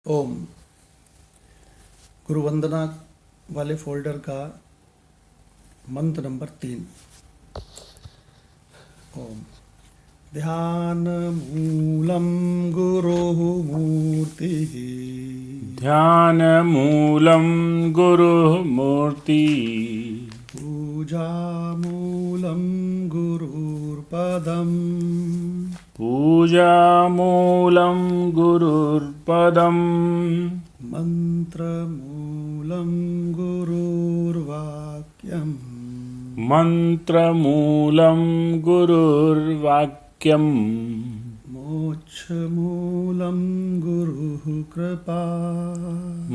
ओम। गुरु वंदना वाले फोल्डर का मंत्र नंबर 3। ओम। ध्यान मूलम गुरोः मूर्तिः। ध्यानमूलं गुरुः मूर्ति। पूजा मूलम गुरुर्पदम्। पूजामूलं गुरुर्पदम्। मंत्रमूलं गुरुर्वाक्यम्। मन्त्रमूलं गुरुर्वाक्यम्। मोक्षमूलं गुरुः कृपा।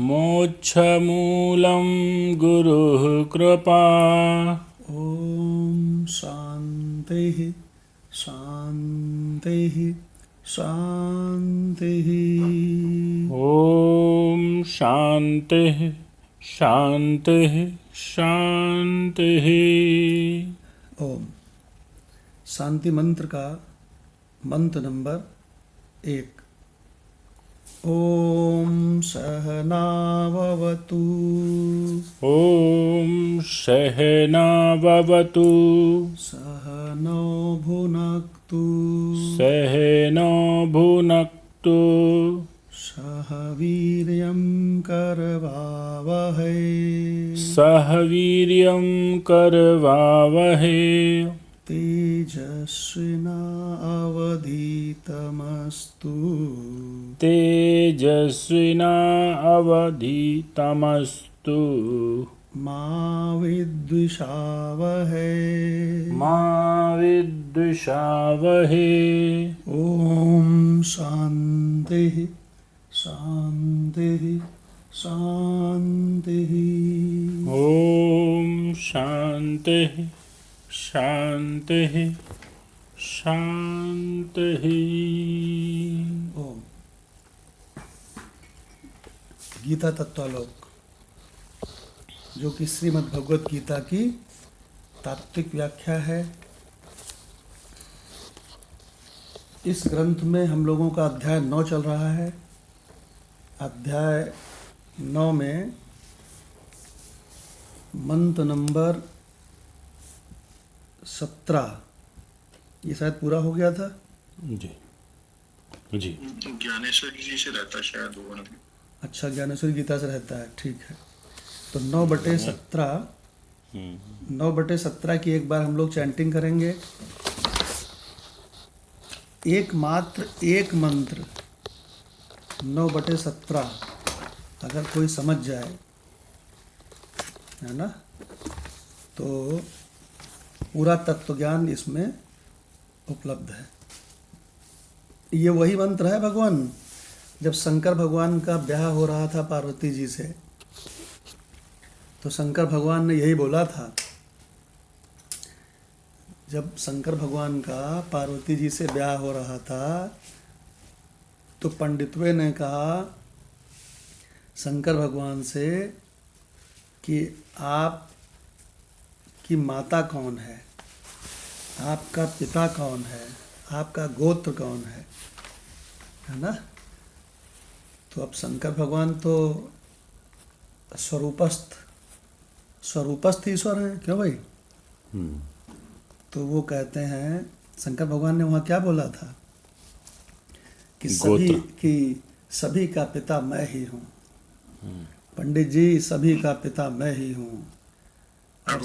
मोक्षमूलं गुरुः कृपा। ॐ शान्तिः शान्तिः शान्तिः। ॐ शान्तिः शान्तिः शान्तिः। ओम। शांति मंत्र का मंत्र नंबर 1। ओम सहनाववतु। ॐ सहनाववतु। सहनौ भुनक्तु। सहनो भुनक्तु। सह वीर्यं करवावहै। सह वीर्यं करवावहै। तेजस्विनावधीतमस्तु। तेजस्विनावधीतमस्तु। मा विद्विषावहै। मा विद्विषावहै। ॐ शान्तिः शान्तिः शान्तिः। ॐ शान्तिः शान्तिः शान्तिः। ओम। गीता तत्वालोक, जो कि श्रीमद् भगवत गीता की तात्विक व्याख्या है। इस ग्रंथ में हम लोगों का अध्याय 9 चल रहा है। अध्याय 9 में मंत्र नंबर 17, ये शायद पूरा हो गया था। जी जी। ज्ञानेश्वर जी से रहता है शायद वो वाला। अच्छा, ज्ञानेश्वरी गीता से रहता है, ठीक है। तो 9/17, 9/17 की एक बार हम लोग चैंटिंग करेंगे। एकमात्र एक मंत्र 9/17 अगर कोई समझ जाए, है ना, तो पूरा तत्व ज्ञान इसमें उपलब्ध है। ये वही मंत्र है भगवान, जब शंकर भगवान का ब्याह हो रहा था पार्वती जी से, तो शंकर भगवान ने यही बोला था। जब शंकर भगवान का पार्वती जी से ब्याह हो रहा था, तो पंडितवे ने कहा शंकर भगवान से कि आप की माता कौन है, आपका पिता कौन है, आपका गोत्र कौन है ना। तो अब शंकर भगवान तो स्वरूपस्थ ईश्वर हैं, क्यों भाई। तो वो कहते हैं, शंकर भगवान ने वहाँ क्या बोला था कि सभी का पिता मैं ही हूँ। पंडित जी, सभी का पिता मैं ही हूँ, और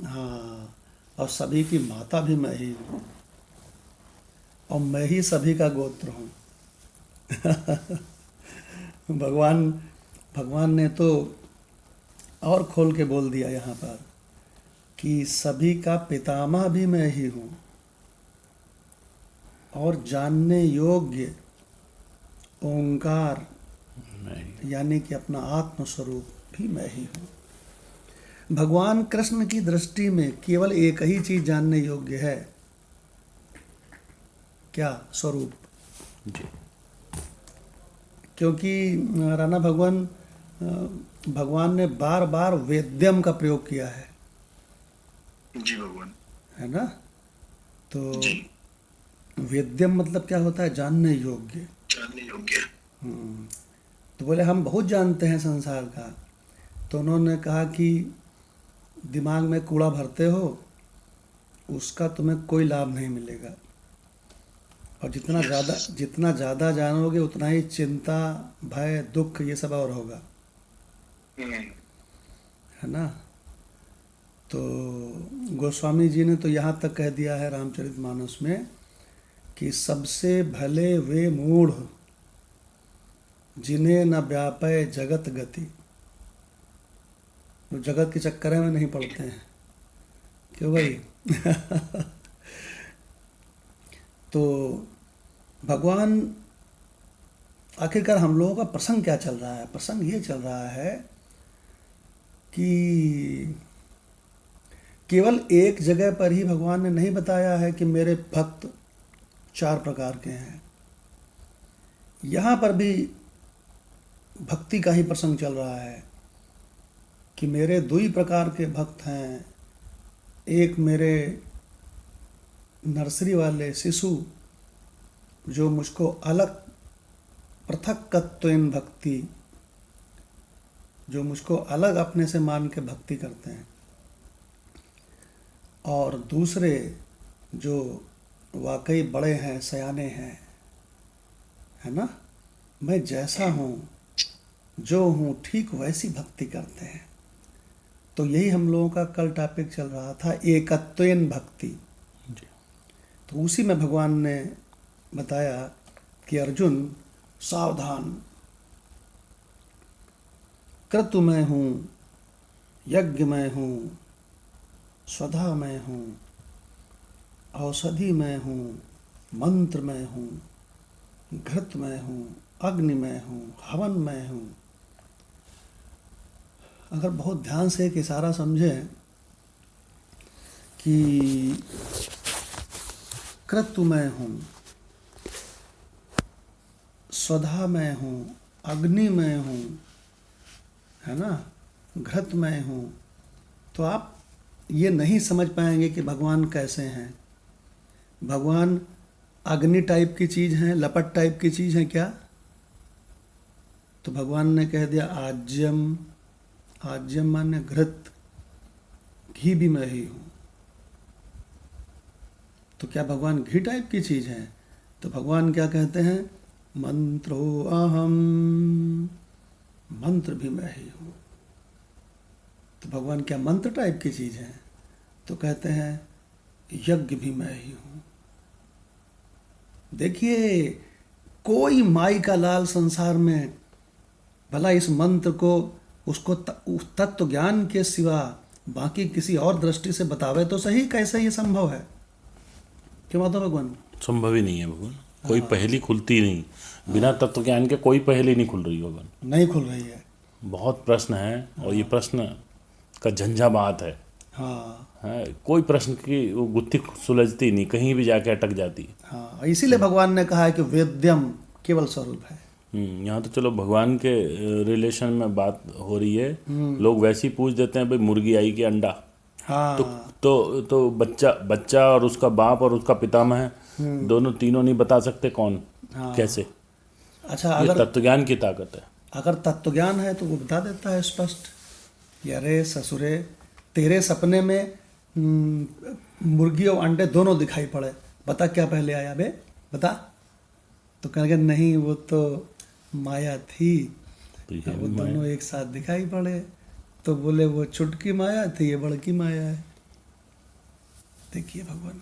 हाँ, और सभी की माता भी मैं ही हूँ, और मैं ही सभी का गोत्र हूँ। भगवान ने तो और खोल के बोल दिया यहाँ पर कि सभी का पितामह भी मैं ही हूँ, और जानने योग्य ओंकार यानी कि अपना आत्म स्वरूप भी मैं ही हूँ। भगवान कृष्ण की दृष्टि में केवल एक ही चीज जानने योग्य है, क्या? स्वरूप। जी। क्योंकि राणा भगवान ने बार बार वेद्यम का प्रयोग किया है। जी भगवान, है ना। तो जी। वेद्यम मतलब क्या होता है? जानने योग्य। जानने योग्य। तो बोले हम बहुत जानते हैं संसार का। तो उन्होंने कहा कि दिमाग में कूड़ा भरते हो, उसका तुम्हें कोई लाभ नहीं मिलेगा, और जितना ज़्यादा जानोगे उतना ही चिंता, भय, दुख ये सब और होगा, है ना। तो गोस्वामी जी ने तो यहाँ तक कह दिया है रामचरितमानस में कि सबसे भले वे मूढ़ जिन्हें न व्यापय जगत गति, जो जगत के चक्कर में नहीं पड़ते हैं। क्यों भाई? तो भगवान, आखिरकार हम लोगों का प्रसंग क्या चल रहा है? प्रसंग ये चल रहा है कि केवल एक जगह पर ही भगवान ने नहीं बताया है कि मेरे भक्त 4 प्रकार के हैं। यहाँ पर भी भक्ति का ही प्रसंग चल रहा है कि मेरे 2 ही प्रकार के भक्त हैं। एक मेरे नर्सरी वाले शिशु जो मुझको अलग पृथक्त्वेन भक्ति, जो मुझको अलग अपने से मान के भक्ति करते हैं, और दूसरे जो वाकई बड़े हैं, सयाने हैं, है ना। मैं जैसा हूँ, जो हूँ ठीक वैसी भक्ति करते हैं। तो यही हम लोगों का कल टॉपिक चल रहा था, एकत्वेन भक्ति। जी। तो उसी में भगवान ने बताया कि अर्जुन सावधान, क्रतु मैं हूँ, यज्ञ मैं हूँ, स्वधा मैं हूँ, औषधि मैं हूँ, मंत्र मैं हूँ, घृत मैं हूँ, अग्नि मैं हूँ, हवन मैं हूँ। अगर बहुत ध्यान से एक इशारा समझें कि क्रतु मैं हूँ, स्वधा मैं हूँ, अग्नि मैं हूँ, है ना, घृत मैं हूँ, तो आप ये नहीं समझ पाएंगे कि भगवान कैसे हैं। भगवान अग्नि टाइप की चीज़ हैं, लपट टाइप की चीज़ हैं क्या? तो भगवान ने कह दिया आज्यम, आज्यम माने घृत, घी भी मैं ही हूँ। तो क्या भगवान घी टाइप की चीज़ हैं? तो भगवान क्या कहते हैं? मंत्रो अहम, मंत्र भी मैं ही हूँ। तो भगवान क्या मंत्र टाइप की चीज़ है? तो कहते हैं यज्ञ भी मैं ही हूँ। देखिए, कोई माई का लाल संसार में भला इस मंत्र को उसको तत्व ज्ञान के सिवा बाकी किसी और दृष्टि से बतावे तो सही, कैसे ये संभव है? क्यों माता भगवान? संभव ही नहीं है भगवान, कोई पहेली खुलती नहीं। बिना तत्व ज्ञान के कोई पहेली नहीं खुल रही भगवान, नहीं खुल रही है। बहुत प्रश्न है, और ये प्रश्न का झंझावात है। हाँ है, कोई प्रश्न की वो गुत्थी सुलझती नहीं, कहीं भी जाके अटक जाती। हाँ, इसीलिए भगवान ने कहा है कि वेद्यम केवल स्वरूप है। यहाँ तो चलो भगवान के रिलेशन में बात हो रही है, लोग वैसे ही पूछ देते हैं भाई मुर्गी आई कि अंडा। हाँ तो बच्चा और उसका बाप और उसका पितामह दोनों तीनों नहीं बता सकते कौन। हाँ। कैसे? अच्छा, ये अगर तत्वज्ञान की ताकत है। अगर तत्व ज्ञान है तो वो बता देता है स्पष्ट कि अरे ससुरे, तेरे सपने में मुर्गी और अंडे दोनों दिखाई पड़े, बता क्या पहले आया बे, बता। तो कहेंगे नहीं, वो तो माया थी, तो ये वो भी दोनों एक साथ दिखाई पड़े। तो बोले वो छुटकी माया थी, ये बड़की माया है। देखिए भगवान।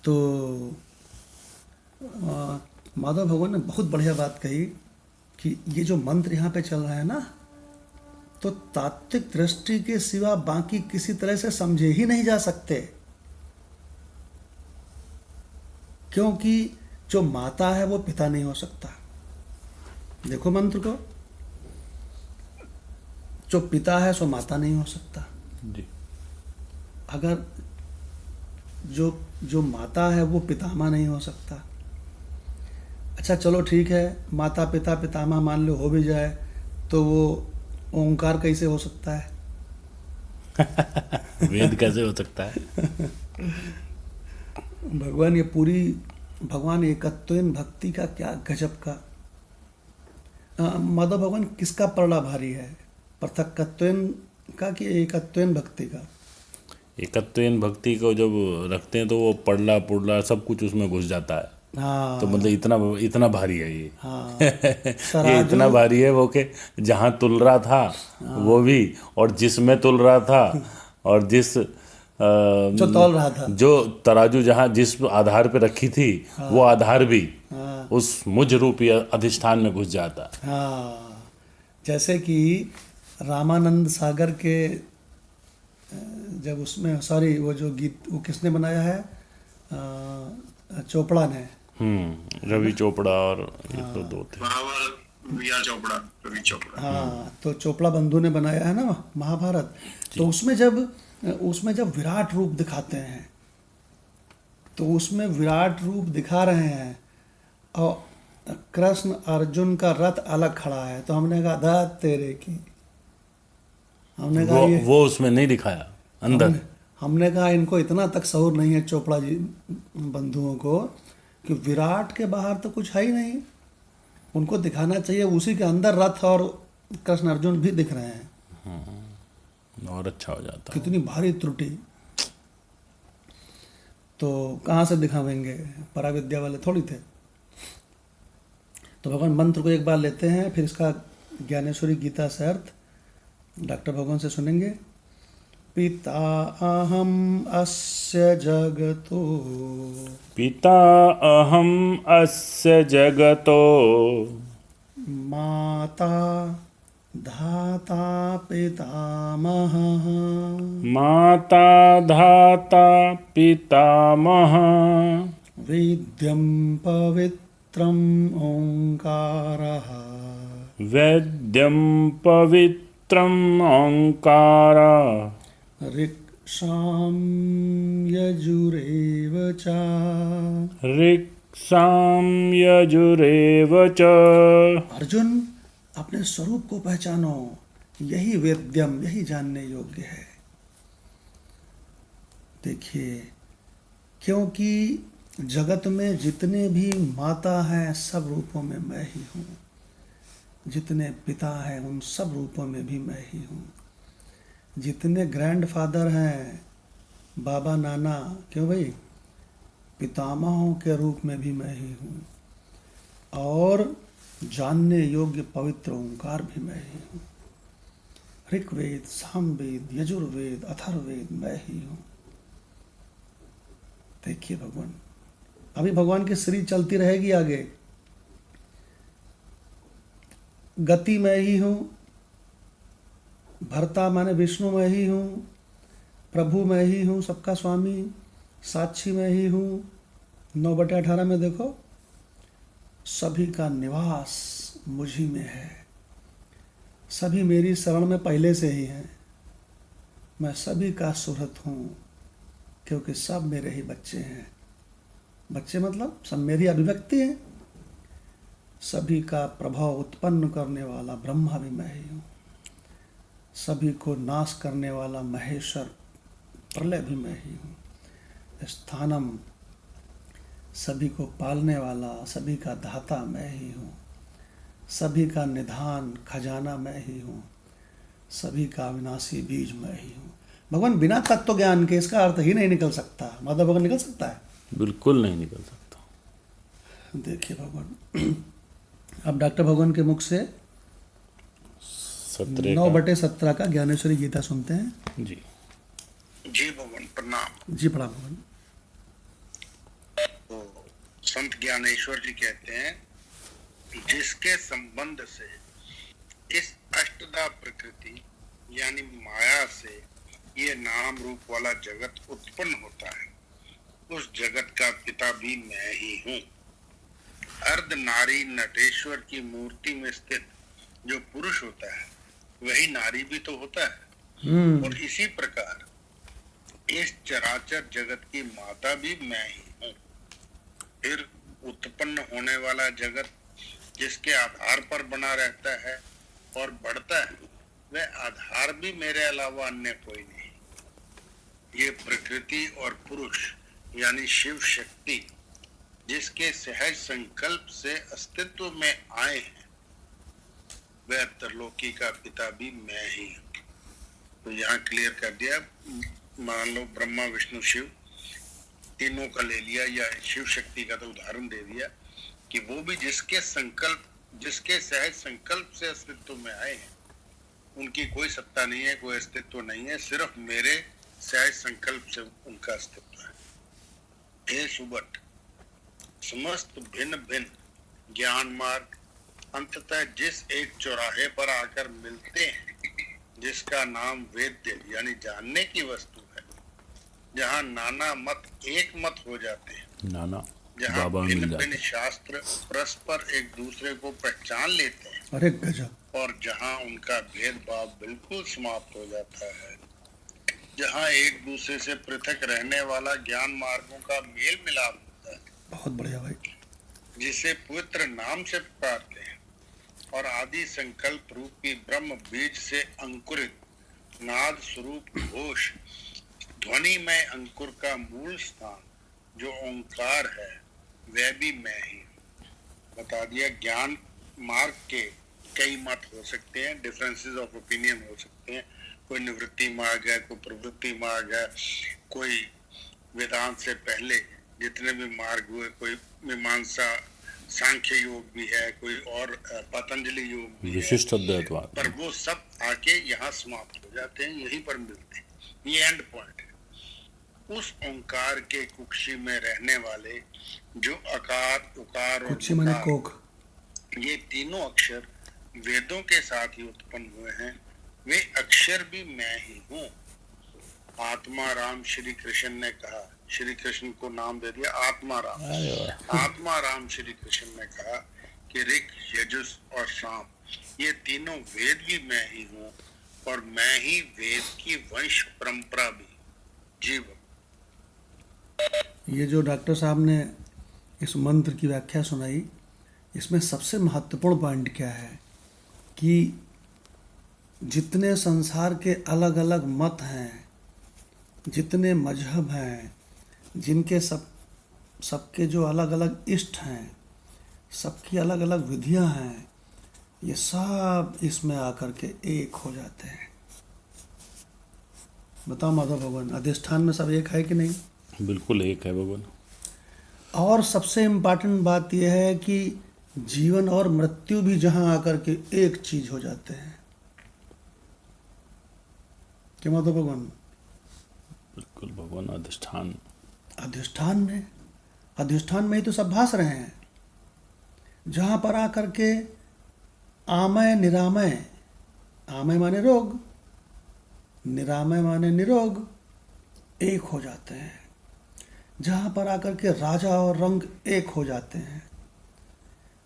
तो माधव भगवान ने बहुत बढ़िया बात कही कि ये जो मंत्र यहाँ पे चल रहा है ना, तो तात्विक दृष्टि के सिवा बाकी किसी तरह से समझे ही नहीं जा सकते। क्योंकि जो माता है वो पिता नहीं हो सकता। देखो मंत्र को, जो पिता है सो माता नहीं हो सकता। जी। अगर जो माता है वो पितामह नहीं हो सकता। अच्छा चलो ठीक है, माता पिता पितामह मान लो हो भी जाए, तो वो ओंकार कैसे हो सकता है? वेद कैसे हो सकता है? भगवान एकत्वेन भक्ति का क्या गजब का माधव भगवान किसका पलड़ा भारी है, पृथक्कत्वेन का कि एकत्वेन भक्ति का? एकत्वेन भक्ति को जब रखते हैं तो वो पड़ला पुड़ला सब कुछ उसमें घुस जाता है। हाँ तो मतलब इतना भारी है ये। हाँ ये इतना भारी है वो कि जहाँ तुल रहा था वो भी, और जिसमें तुल रहा था, और जिस जो तौल रहा था, जो तराजू जहाँ जिस आधार पे रखी थी वो आधार भी हाँ उस मुझ रूपी अधिष्ठान में घुस जाता। हाँ। जैसे कि रामानंद सागर के जब उसमें, सॉरी, वो जो गीत वो किसने बनाया है, चोपड़ा ने। रवि चोपड़ा और ये तो दो थे। महाभारत वी.आर. चोपड़ा, रवि चोपड़ा। हाँ, तो चोपड़ा बंधु ने बनाया है ना महाभारत। तो उसमें जब विराट रूप दिखाते हैं, तो उसमें विराट रूप दिखा रहे हैं और कृष्ण अर्जुन का रथ अलग खड़ा है, तो हमने कहा धा तेरे की, हमने कहा वो उसमें नहीं दिखाया अंदर। हमने कहा इनको इतना तक शऊर नहीं है चोपड़ा जी बंधुओं को कि विराट के बाहर तो कुछ है ही नहीं, उनको दिखाना चाहिए उसी के अंदर रथ और कृष्ण अर्जुन भी दिख रहे हैं। और अच्छा हो जाता। कितनी भारी त्रुटि। तो कहाँ से दिखावेंगे, पराविद्या वाले थोड़ी थे। तो भगवान मंत्र को एक बार लेते हैं, फिर इसका ज्ञानेश्वरी गीता से अर्थ डॉक्टर भगवान से सुनेंगे। पिता अहम अस्य जगतो, पिता अहम अस्य जगतो, माता धाता पितामहः, माता धाता पितामहः, वेद्यं पवित्रम् ओंकारः, वेद्यं पवित्रम् ओंकारः, ऋक्सां यजुरेव च, ऋक्सां यजुरेव च। अर्जुन, अपने स्वरूप को पहचानो, यही वेद्यम, यही जानने योग्य है। देखिए, क्योंकि जगत में जितने भी माता हैं सब रूपों में मैं ही हूँ, जितने पिता हैं उन सब रूपों में भी मैं ही हूँ, जितने ग्रैंडफादर हैं, बाबा नाना, क्यों भाई, पितामहों के रूप में भी मैं ही हूँ, और जानने योग्य पवित्र ओंकार भी मैं ही हूँ। ऋग्वेद, सामवेद, यजुर्वेद, अथर्ववेद मैं ही हूँ। देखिए भगवान, अभी भगवान की श्री चलती रहेगी आगे। गति मैं ही हूँ, भर्ता माने विष्णु मैं ही हूँ, प्रभु मैं ही हूँ, सबका स्वामी, साक्षी मैं ही हूँ। 9/18 में देखो, सभी का निवास मुझी में है, सभी मेरी शरण में पहले से ही हैं, मैं सभी का सुहृत हूँ, क्योंकि सब मेरे ही बच्चे हैं। बच्चे मतलब सब मेरी अभिव्यक्ति है। सभी का प्रभाव उत्पन्न करने वाला ब्रह्मा भी मैं ही हूँ, सभी को नाश करने वाला महेश्वर प्रलय भी मैं ही हूँ। स्थानम, सभी को पालने वाला, सभी का धाता मैं ही हूँ, सभी का निधान खजाना मैं ही हूँ, सभी का अविनाशी बीज मैं ही हूँ। भगवान बिना तत्व ज्ञान के इसका अर्थ ही नहीं निकल सकता। माधव भगवान निकल सकता है? बिल्कुल नहीं निकल सकता। देखिए भगवान, अब डॉक्टर भगवान के मुख से 9/17 का ज्ञानेश्वरी गीता सुनते हैं। जी भगवान प्रणाम। जी प्रणाम भगवान। तो संत ज्ञानेश्वर जी कहते हैं, जिसके संबंध से इस अष्टधा प्रकृति यानी माया से ये नाम रूप वाला जगत उत्पन्न होता है, उस जगत का पिता भी मैं ही हूँ। अर्ध नारी नटेश्वर की मूर्ति में स्थित जो पुरुष होता है वही नारी भी तो होता है, और इसी प्रकार इस चराचर जगत की माता भी मैं ही हूँ। फिर उत्पन्न होने वाला जगत जिसके आधार पर बना रहता है और बढ़ता है, वह आधार भी मेरे अलावा अन्य कोई नहीं। ये प्रकृति और पुरुष यानी शिव शक्ति जिसके सहज संकल्प से अस्तित्व में आए हैं, वह त्रिलोकी का पिता भी मैं ही हूँ। तो यहाँ क्लियर कर दिया। मान लो ब्रह्मा विष्णु शिव तीनों का ले लिया, या शिव शक्ति का तो उदाहरण दे दिया कि वो भी जिसके सहज संकल्प से अस्तित्व में आए हैं, उनकी कोई सत्ता नहीं है, कोई अस्तित्व नहीं है, सिर्फ मेरे सहज संकल्प से उनका अस्तित्व है। हे सुबट, समस्त भिन्न भिन्न ज्ञान मार्ग अंततः जिस एक चौराहे पर आकर मिलते हैं, जिसका नाम वेद्य यानी जानने की वस्तु है, जहाँ नाना मत एक मत हो जाते हैं, नाना जहाँ बाबा मिल भिन्न जाते भिन्न शास्त्र परस्पर एक दूसरे को पहचान लेते हैं, अरे गजब। और जहाँ उनका भेदभाव बिल्कुल समाप्त हो जाता है, जहाँ एक दूसरे से पृथक रहने वाला ज्ञान मार्गों का मेल मिलाप होता है, बहुत बढ़िया भाई। जिसे पवित्र नाम से पुकारते हैं, और आदि संकल्प रूपी ब्रह्म बीज से अंकुरित नाद स्वरूप घोष ध्वनि में अंकुर का मूल स्थान जो ओंकार है, वह भी मैं ही हूँ। बता दिया। ज्ञान मार्ग के कई मत हो सकते हैं, डिफरेंसेस ऑफ ओपिनियन हो सकते हैं। कोई निवृत्ति मार्ग है, कोई प्रवृत्ति मार्ग है, कोई वेदांत से पहले जितने भी मार्ग हुए, कोई मीमांसा सांख्य योग भी है, कोई और पतंजलि योग भी है, विशिष्ट अद्वैतवाद। पर वो सब आके यहाँ समाप्त हो जाते हैं, यहीं पर मिलते हैं। ये एंड पॉइंट है। उस ओंकार के कुक्षी में रहने वाले जो अकार उकार और कुक्षी माने उकार, कोक, ये तीनों अक्षर वेदों के साथ ही उत्पन्न हुए हैं, वे अक्षर भी मैं ही हूँ। आत्मा राम श्री कृष्ण ने कहा, श्री कृष्ण को नाम दे दिया आत्मा राम। आत्मा राम श्री कृष्ण ने कहा कि ऋग यजुस और साम ये तीनों वेद भी मैं ही हूँ, और मैं ही वेद की वंश परंपरा भी जीव। ये जो डॉक्टर साहब ने इस मंत्र की व्याख्या सुनाई, इसमें सबसे महत्वपूर्ण पॉइंट क्या है कि जितने संसार के अलग अलग मत हैं, जितने मजहब हैं, जिनके सबके जो अलग अलग इष्ट हैं, सबकी अलग अलग विधियां हैं, ये सब इसमें आकर के एक हो जाते हैं। बताओ माधव भगवान, अधिष्ठान में सब एक है कि नहीं? बिल्कुल एक है भगवान। और सबसे इम्पोर्टेंट बात यह है कि जीवन और मृत्यु भी जहां आकर के एक चीज हो जाते हैं। क्या माधव भगवान? बिल्कुल भगवान। अधिष्ठान में ही तो सब भास रहे हैं, जहां पर आकर के आमय निरामय, आमय माने रोग, निरामय माने निरोग, एक हो जाते हैं। जहां पर आकर के राजा और रंग एक हो जाते हैं,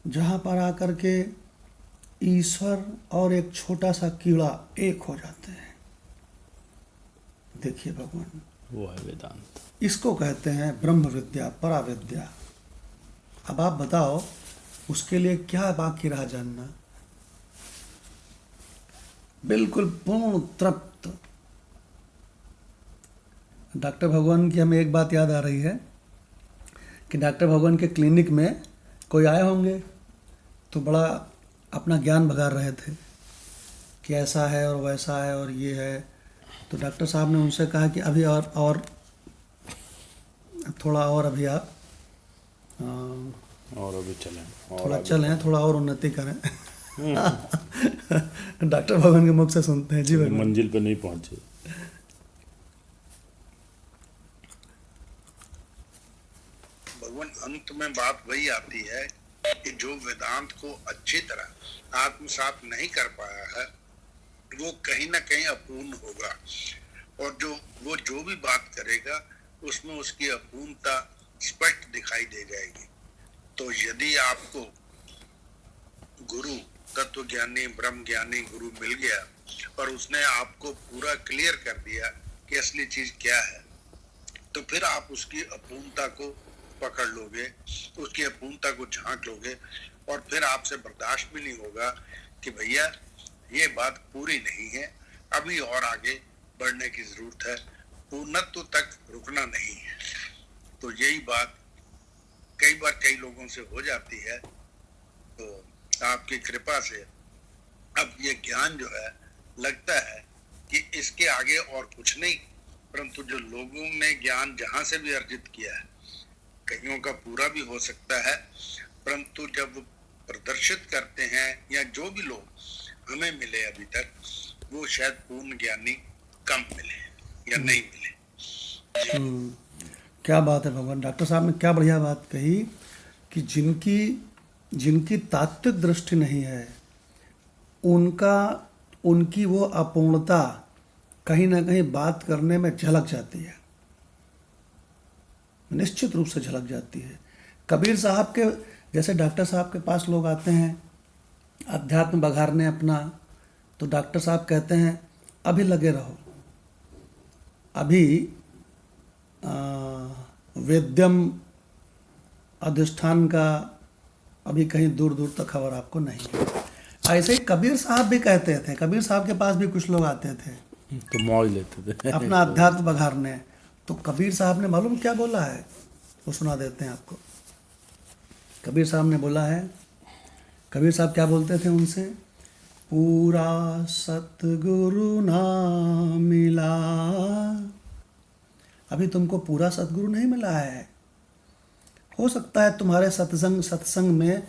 जहां पर आकर के ईश्वर और एक छोटा सा कीड़ा एक हो जाते हैं। देखिए भगवान, वो है वेदांत। इसको कहते हैं ब्रह्म विद्या, पराविद्या। अब आप बताओ, उसके लिए क्या बाकी रहा जानना? बिल्कुल पूर्ण तृप्त। डॉक्टर भगवान की हमें एक बात याद आ रही है कि डॉक्टर भगवान के क्लिनिक में कोई आए होंगे तो बड़ा अपना ज्ञान बघार रहे थे कि ऐसा है और वैसा है और ये है। तो डॉक्टर साहब ने उनसे कहा कि अभी और थोड़ा और अभी आप और अभी चलें, थोड़ा चलें, थोड़ा और उन्नति करें। डॉक्टर भगवान के मुख से सुनते हैं। जी भगवान। मंजिल पे नहीं पहुंचे। भगवान अंत में बात वही आती है कि जो वेदांत को अच्छी तरह आत्मसात नहीं कर पाया है, वो कहीं ना कहीं अपूर्ण होगा, और वो जो भी बात करेगा उसमें उसकी अपूर्णता स्पष्ट दिखाई दे जाएगी। तो यदि आपको गुरु, तत्व ज्ञानी, ब्रह्म ज्ञानी गुरु मिल गया और उसने आपको पूरा क्लियर कर दिया कि असली चीज क्या है, तो फिर आप उसकी अपूर्णता को पकड़ लोगे, उसकी अपूर्णता को झांक लोगे, और फिर आपसे बर्दाश्त भी नहीं होगा कि भैया ये बात पूरी नहीं है, अभी और आगे बढ़ने की जरूरत है, पूर्णत्व तक रुकना नहीं है। तो यही बात कई बार कई लोगों से हो जाती है। तो आपकी कृपा से अब ये ज्ञान जो है लगता है कि इसके आगे और कुछ नहीं, परंतु जो लोगों ने ज्ञान जहां से भी अर्जित किया है, कईयों का पूरा भी हो सकता है, परंतु जब प्रदर्शित करते हैं या जो भी लोग हमें मिले अभी तक, वो शायद पूर्ण ज्ञानी कम मिले या नहीं मिले। क्या बात है भगवान। डॉक्टर साहब ने क्या बढ़िया बात कही कि जिनकी तात्विक दृष्टि नहीं है, उनकी वो अपूर्णता कहीं ना कहीं बात करने में झलक जाती है, निश्चित रूप से झलक जाती है। कबीर साहब के जैसे डॉक्टर साहब के पास लोग आते हैं अध्यात्म बघारने अपना, तो डॉक्टर साहब कहते हैं अभी लगे रहो, अभी वेद्यम अधिष्ठान का अभी कहीं दूर दूर तक खबर आपको नहीं है। ऐसे ही कबीर साहब भी कहते थे, कबीर साहब के पास भी कुछ लोग आते थे तो मौज लेते थे अपना अध्यात्म बघारने। तो कबीर साहब ने मालूम क्या बोला है, वो सुना देते हैं आपको। कबीर साहब ने बोला है, कबीर साहब क्या बोलते थे उनसे, पूरा सतगुरु ना मिला, अभी तुमको पूरा सतगुरु नहीं मिला है। हो सकता है तुम्हारे सत्संग में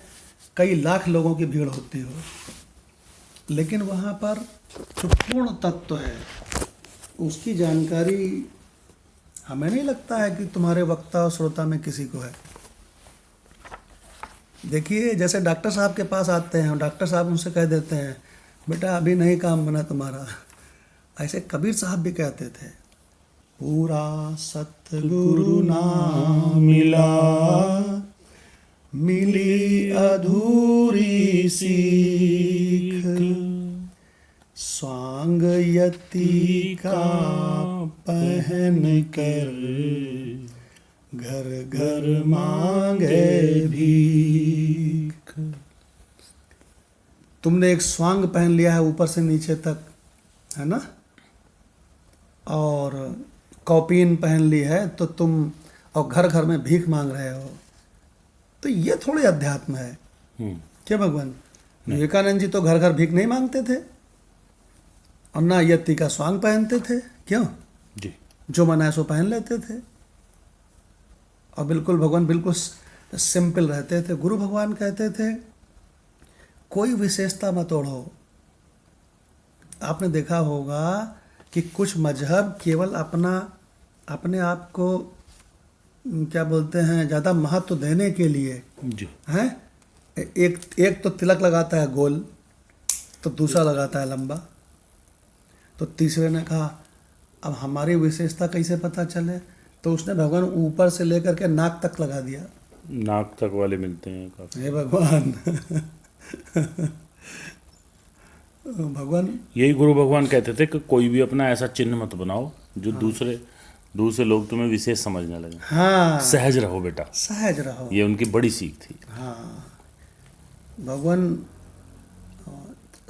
कई लाख लोगों की भीड़ होती हो, लेकिन वहाँ पर जो पूर्ण तत्व है उसकी जानकारी हमें नहीं लगता है कि तुम्हारे वक्ता और श्रोता में किसी को है। देखिए जैसे डॉक्टर साहब के पास आते हैं, डॉक्टर साहब उनसे कह देते हैं बेटा अभी नहीं काम बना तुम्हारा, ऐसे कबीर साहब भी कहते थे, पूरा सतगुरु ना मिला, मिली अधूरी सीख, स्वांग यति का पहन कर, घर घर मांगे भीख। तुमने एक स्वांग पहन लिया है ऊपर से नीचे तक, है ना, और कौपीन पहन ली है, तो तुम और घर घर में भीख मांग रहे हो, तो ये थोड़ी अध्यात्म है क्या भगवान? विवेकानंद जी तो घर घर भीख नहीं मांगते थे और ना यति का स्वांग पहनते थे, क्यों जी, जो मना सो पहन लेते थे और बिल्कुल भगवान बिल्कुल सिंपल रहते थे। गुरु भगवान कहते थे कोई विशेषता मत ओढ़ो। आपने देखा होगा कि कुछ मजहब केवल अपने आप को क्या बोलते हैं ज़्यादा महत्व देने के लिए जी हैं, एक तो तिलक लगाता है गोल, तो दूसरा लगाता है लंबा, तो तीसरे ने कहा अब हमारी विशेषता कैसे पता चले, तो उसने भगवान ऊपर से लेकर के नाक तक लगा दिया। नाक तक वाले मिलते हैं काफी। हे भगवान भगवान यही गुरु भगवान कहते थे कि कोई भी अपना ऐसा चिन्ह मत बनाओ जो दूसरे लोग तुम्हें विशेष समझने लगे। हाँ, सहज रहो बेटा, सहज रहो। ये उनकी बड़ी सीख थी। हाँ, भगवान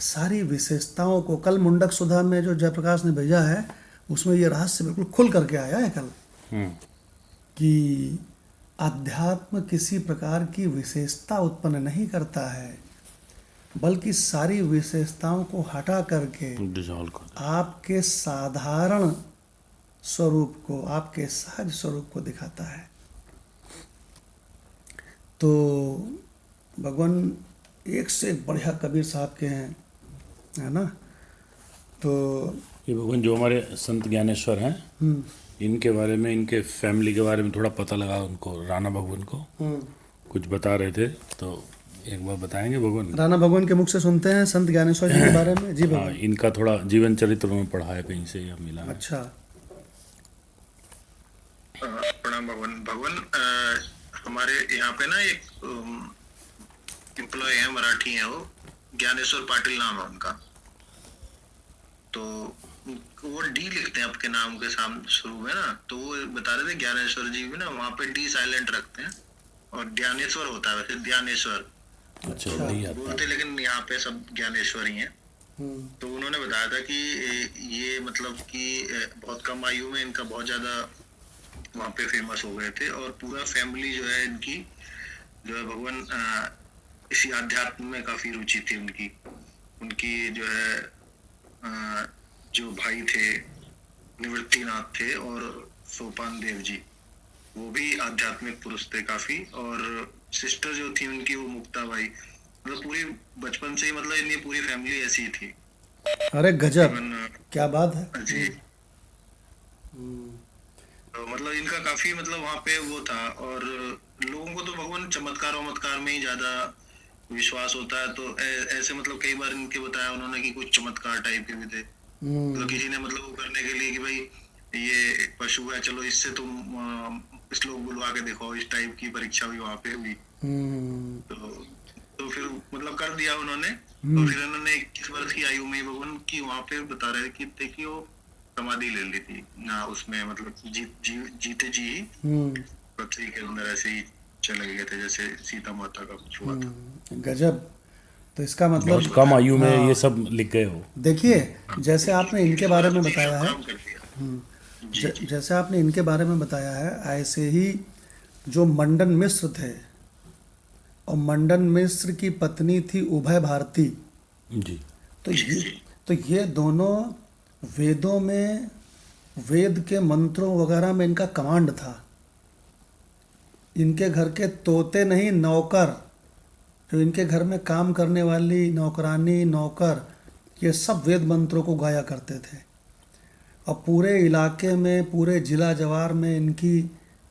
सारी विशेषताओं को, कल मुंडक सुधा में जो जयप्रकाश ने भेजा है उसमें ये रहस्य बिल्कुल खुल करके आया है कल, कि अध्यात्म किसी प्रकार की विशेषता उत्पन्न नहीं करता है, बल्कि सारी विशेषताओं को हटा करके डिसॉल्व कर आपके साधारण स्वरूप को, आपके सहज स्वरूप को दिखाता है। तो भगवान एक से एक बढ़िया कबीर साहब के हैं, है ना। तो ये भगवान जो हमारे संत ज्ञानेश्वर हैं, इनके बारे में, इनके फैमिली के बारे में थोड़ा पता लगा उनको, राणा भगवान को कुछ बता रहे थे, तो एक बार बताएंगे भगवान? राणा भगवान के मुख से सुनते हैं संत ज्ञानेश्वर जी के बारे में। जी हाँ, भगवान। इनका थोड़ा जीवन चरित्र में पढ़ा है कहीं से या मिला है। अच्छा, प्रणाम भगवान। भगवान हमारे यहाँ पे ना एक एम्प्लॉय है, मराठी है, वो ज्ञानेश्वर पाटिल नाम है उनका, तो वो डी लिखते हैं आपके नाम के सामने शुरू में ना, तो वो बता रहे थे ज्ञानेश्वर जी भी ना वहाँ पे डी साइलेंट रखते हैं और ज्ञानेश्वर होता है वैसे, ज्ञानेश्वर अच्छा, तो नहीं आता। बोलते, लेकिन यहाँ पे सब ज्ञानेश्वर ही हैं। तो उन्होंने बताया था कि ये मतलब कि बहुत कम आयु में इनका बहुत ज्यादा वहाँ पे फेमस हो गए थे, और पूरा फैमिली जो है इनकी, जो है भगवान इसी आध्यात्म में काफी रुचि थी उनकी उनकी जो है जो भाई थे निवृत्तिनाथ थे, और सोपान देव जी, वो भी आध्यात्मिक पुरुष थे काफी। और सिस्टर जो थी उनकी, वो मुक्ता बाई, मतलब पूरी बचपन से ही, मतलब इनकी पूरी फैमिली ऐसी ही थी। अरे गजब, इवन क्या बात है। जी, तो मतलब इनका काफी, मतलब वहाँ पे वो था। और लोगों को तो भगवान चमत्कार वमत्कार में ही ज्यादा विश्वास होता है, तो ऐसे मतलब कई बार इनके बताया उन्होंने कि कुछ चमत्कार टाइप के भी थे। तो किसी ने मतलब वो करने के लिए कि भाई ये एक पशु है, चलो इससे तुम इस लोग बुलवा के देखो, इस टाइप की परीक्षा भी वहाँ पे हुई। तो फिर मतलब कर दिया उन्होंने। तो फिर उन्होंने 21 वर्ष की आयु में भगवान की वहाँ पे बता रहे कि देखिए वो समाधि ले ली थी ना, उसमें मतलब जीते जी ही पृथ्वी के अंदर ऐसे ही चले गए थे, जैसे सीता माता का कुछ हुआ था। गजब। तो इसका बहुत मतलब कम आयु में हाँ, ये सब लिख गए हो। देखिए जैसे आपने इनके बारे में बताया है, काम कर दिया। जी जी जैसे आपने इनके बारे में बताया है, ऐसे ही जो मंडन मिश्र थे, और मंडन मिश्र की पत्नी थी उभय भारती। जी। तो ये दोनों वेदों में, वेद के मंत्रों वगैरह में इनका कमांड था। इनके घर के तोते नहीं, नौकर, जो इनके घर में काम करने वाली नौकरानी, नौकर, ये सब वेद मंत्रों को गाया करते थे। और पूरे इलाके में, पूरे जिला जवार में इनकी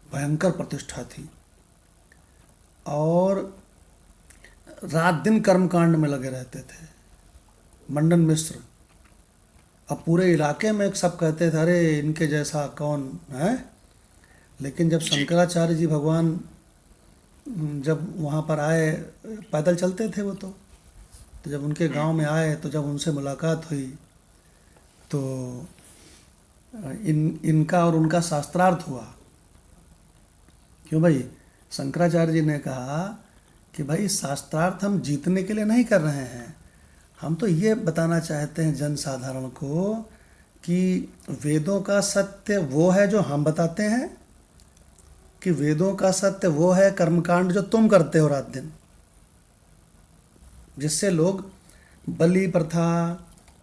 भयंकर प्रतिष्ठा थी। और रात दिन कर्मकांड में लगे रहते थे मंडन मिश्र। अब पूरे इलाके में सब कहते थे अरे इनके जैसा कौन है। लेकिन जब शंकराचार्य जी भगवान जब वहाँ पर आए, पैदल चलते थे वो, तो जब उनके गांव में आए, तो जब उनसे मुलाकात हुई, तो इनका और उनका शास्त्रार्थ हुआ। क्यों भाई, शंकराचार्य जी ने कहा कि भाई शास्त्रार्थ हम जीतने के लिए नहीं कर रहे हैं, हम तो ये बताना चाहते हैं जनसाधारण को कि वेदों का सत्य वो है जो हम बताते हैं, कि वेदों का सत्य वो है कर्मकांड जो तुम करते हो रात दिन, जिससे लोग बलि प्रथा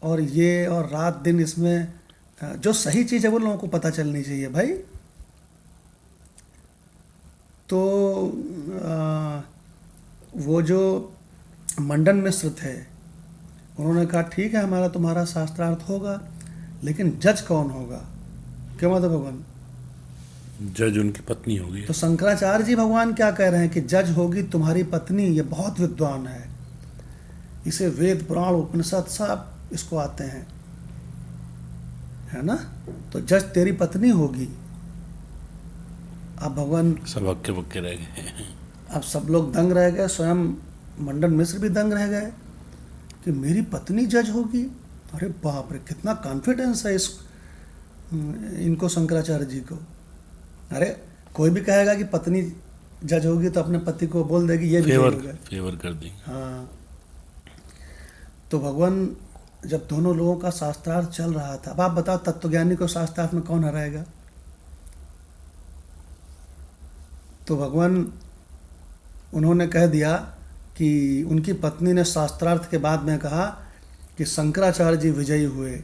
और ये और रात दिन, इसमें जो सही चीज़ है वो लोगों को पता चलनी चाहिए भाई। तो वो जो मंडन मिश्र थे, उन्होंने कहा ठीक है हमारा तुम्हारा शास्त्रार्थ होगा, लेकिन जज कौन होगा? क्यों मतलब भगवान? जज उनकी पत्नी होगी। तो शंकराचार्य जी भगवान क्या कह रहे हैं कि जज होगी तुम्हारी पत्नी, ये बहुत विद्वान है, इसे वेद पुराण उपनिषद सब इसको आते हैं, है ना। तो जज तेरी पत्नी होगी। अब भगवान सब हक्के बक्के रह गए। अब सब लोग दंग रह गए, स्वयं मंडन मिश्र भी दंग रह गए कि मेरी पत्नी जज होगी। अरे बाप रे, कितना कॉन्फिडेंस है इनको शंकराचार्य जी को। अरे कोई भी कहेगा कि पत्नी जज होगी तो अपने पति को बोल देगी ये भी फेवर कर देंगे। हाँ। तो भगवान जब दोनों लोगों का शास्त्रार्थ चल रहा था, अब आप बताओ तत्वज्ञानी को शास्त्रार्थ में कौन हराएगा? तो भगवान उन्होंने कह दिया कि उनकी पत्नी ने शास्त्रार्थ के बाद में कहा कि शंकराचार्य जी विजयी हुए,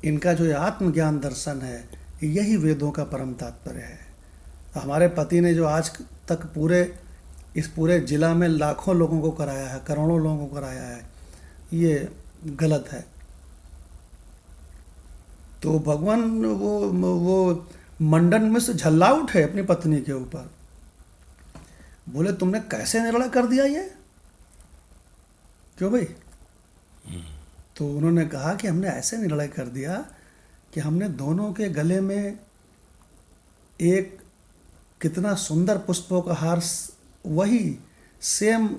इनका जो आत्मज्ञान दर्शन है यही वेदों का परम तात्पर्य है। तो हमारे पति ने जो आज तक इस पूरे जिला में लाखों लोगों को कराया है, करोड़ों लोगों को कराया है, ये गलत है। तो भगवान वो मंडन में से झल्ला उठे अपनी पत्नी के ऊपर, बोले तुमने कैसे निर्णय कर दिया ये? क्यों भाई? तो उन्होंने कहा कि हमने ऐसे निर्णय कर दिया कि हमने दोनों के गले में एक कितना सुंदर पुष्पों का हार, वही सेम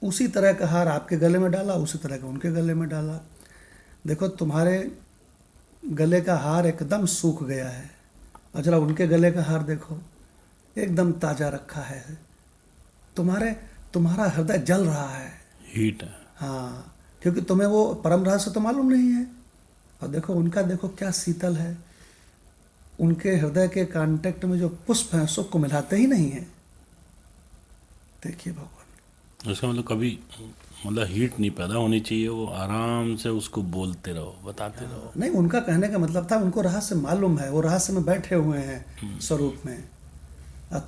उसी तरह का हार आपके गले में डाला, उसी तरह का उनके गले में डाला। देखो तुम्हारे गले का हार एकदम सूख गया है, और जरा उनके गले का हार देखो, एकदम ताज़ा रखा है। तुम्हारा हृदय जल रहा है, हीट है। हाँ, क्योंकि तुम्हें वो परम रहस्य तो मालूम नहीं है। और देखो उनका, देखो क्या शीतल है, उनके हृदय के कांटेक्ट में जो पुष्प हैं सुख को मिलाते ही नहीं है। देखिए भगवान, इसका मतलब कभी मतलब हीट नहीं पैदा होनी चाहिए, वो आराम से उसको बोलते रहो, बताते रहो। नहीं, उनका कहने का मतलब था उनको रहस्य मालूम है, वो रहस्य में बैठे हुए हैं स्वरूप में।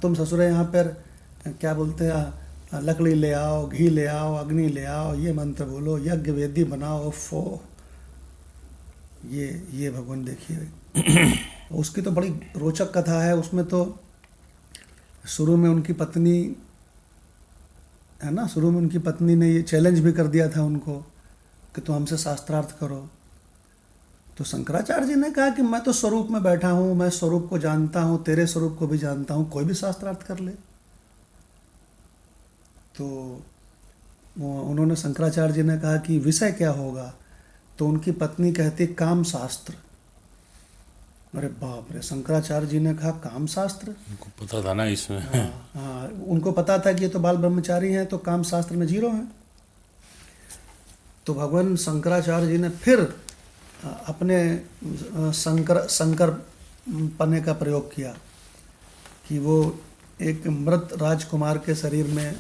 तुम ससुर यहाँ पर क्या बोलते हैं, लकड़ी ले आओ, घी ले आओ, अग्नि ले आओ, ये मंत्र बोलो, यज्ञ वेदी बनाओ, फो ये भगवान देखिए। उसकी तो बड़ी रोचक कथा है। उसमें तो शुरू में उनकी पत्नी है ना, शुरू में उनकी पत्नी ने ये चैलेंज भी कर दिया था उनको कि तुम हमसे शास्त्रार्थ करो। तो शंकराचार्य जी ने कहा कि मैं तो स्वरूप में बैठा हूँ, मैं स्वरूप को जानता हूँ, तेरे स्वरूप को भी जानता हूँ, कोई भी शास्त्रार्थ कर ले। तो उन्होंने शंकराचार्य जी ने कहा कि विषय क्या होगा, तो उनकी पत्नी कहती काम शास्त्र। अरे बाप रे, शंकराचार्य जी ने कहा काम शास्त्र। उनको पता था ना इसमें। हाँ, उनको पता था कि ये तो बाल ब्रह्मचारी हैं, तो काम शास्त्र में 0 हैं। तो भगवान शंकराचार्य जी ने फिर अपने शंकर पने का प्रयोग किया कि वो एक मृत राजकुमार के शरीर में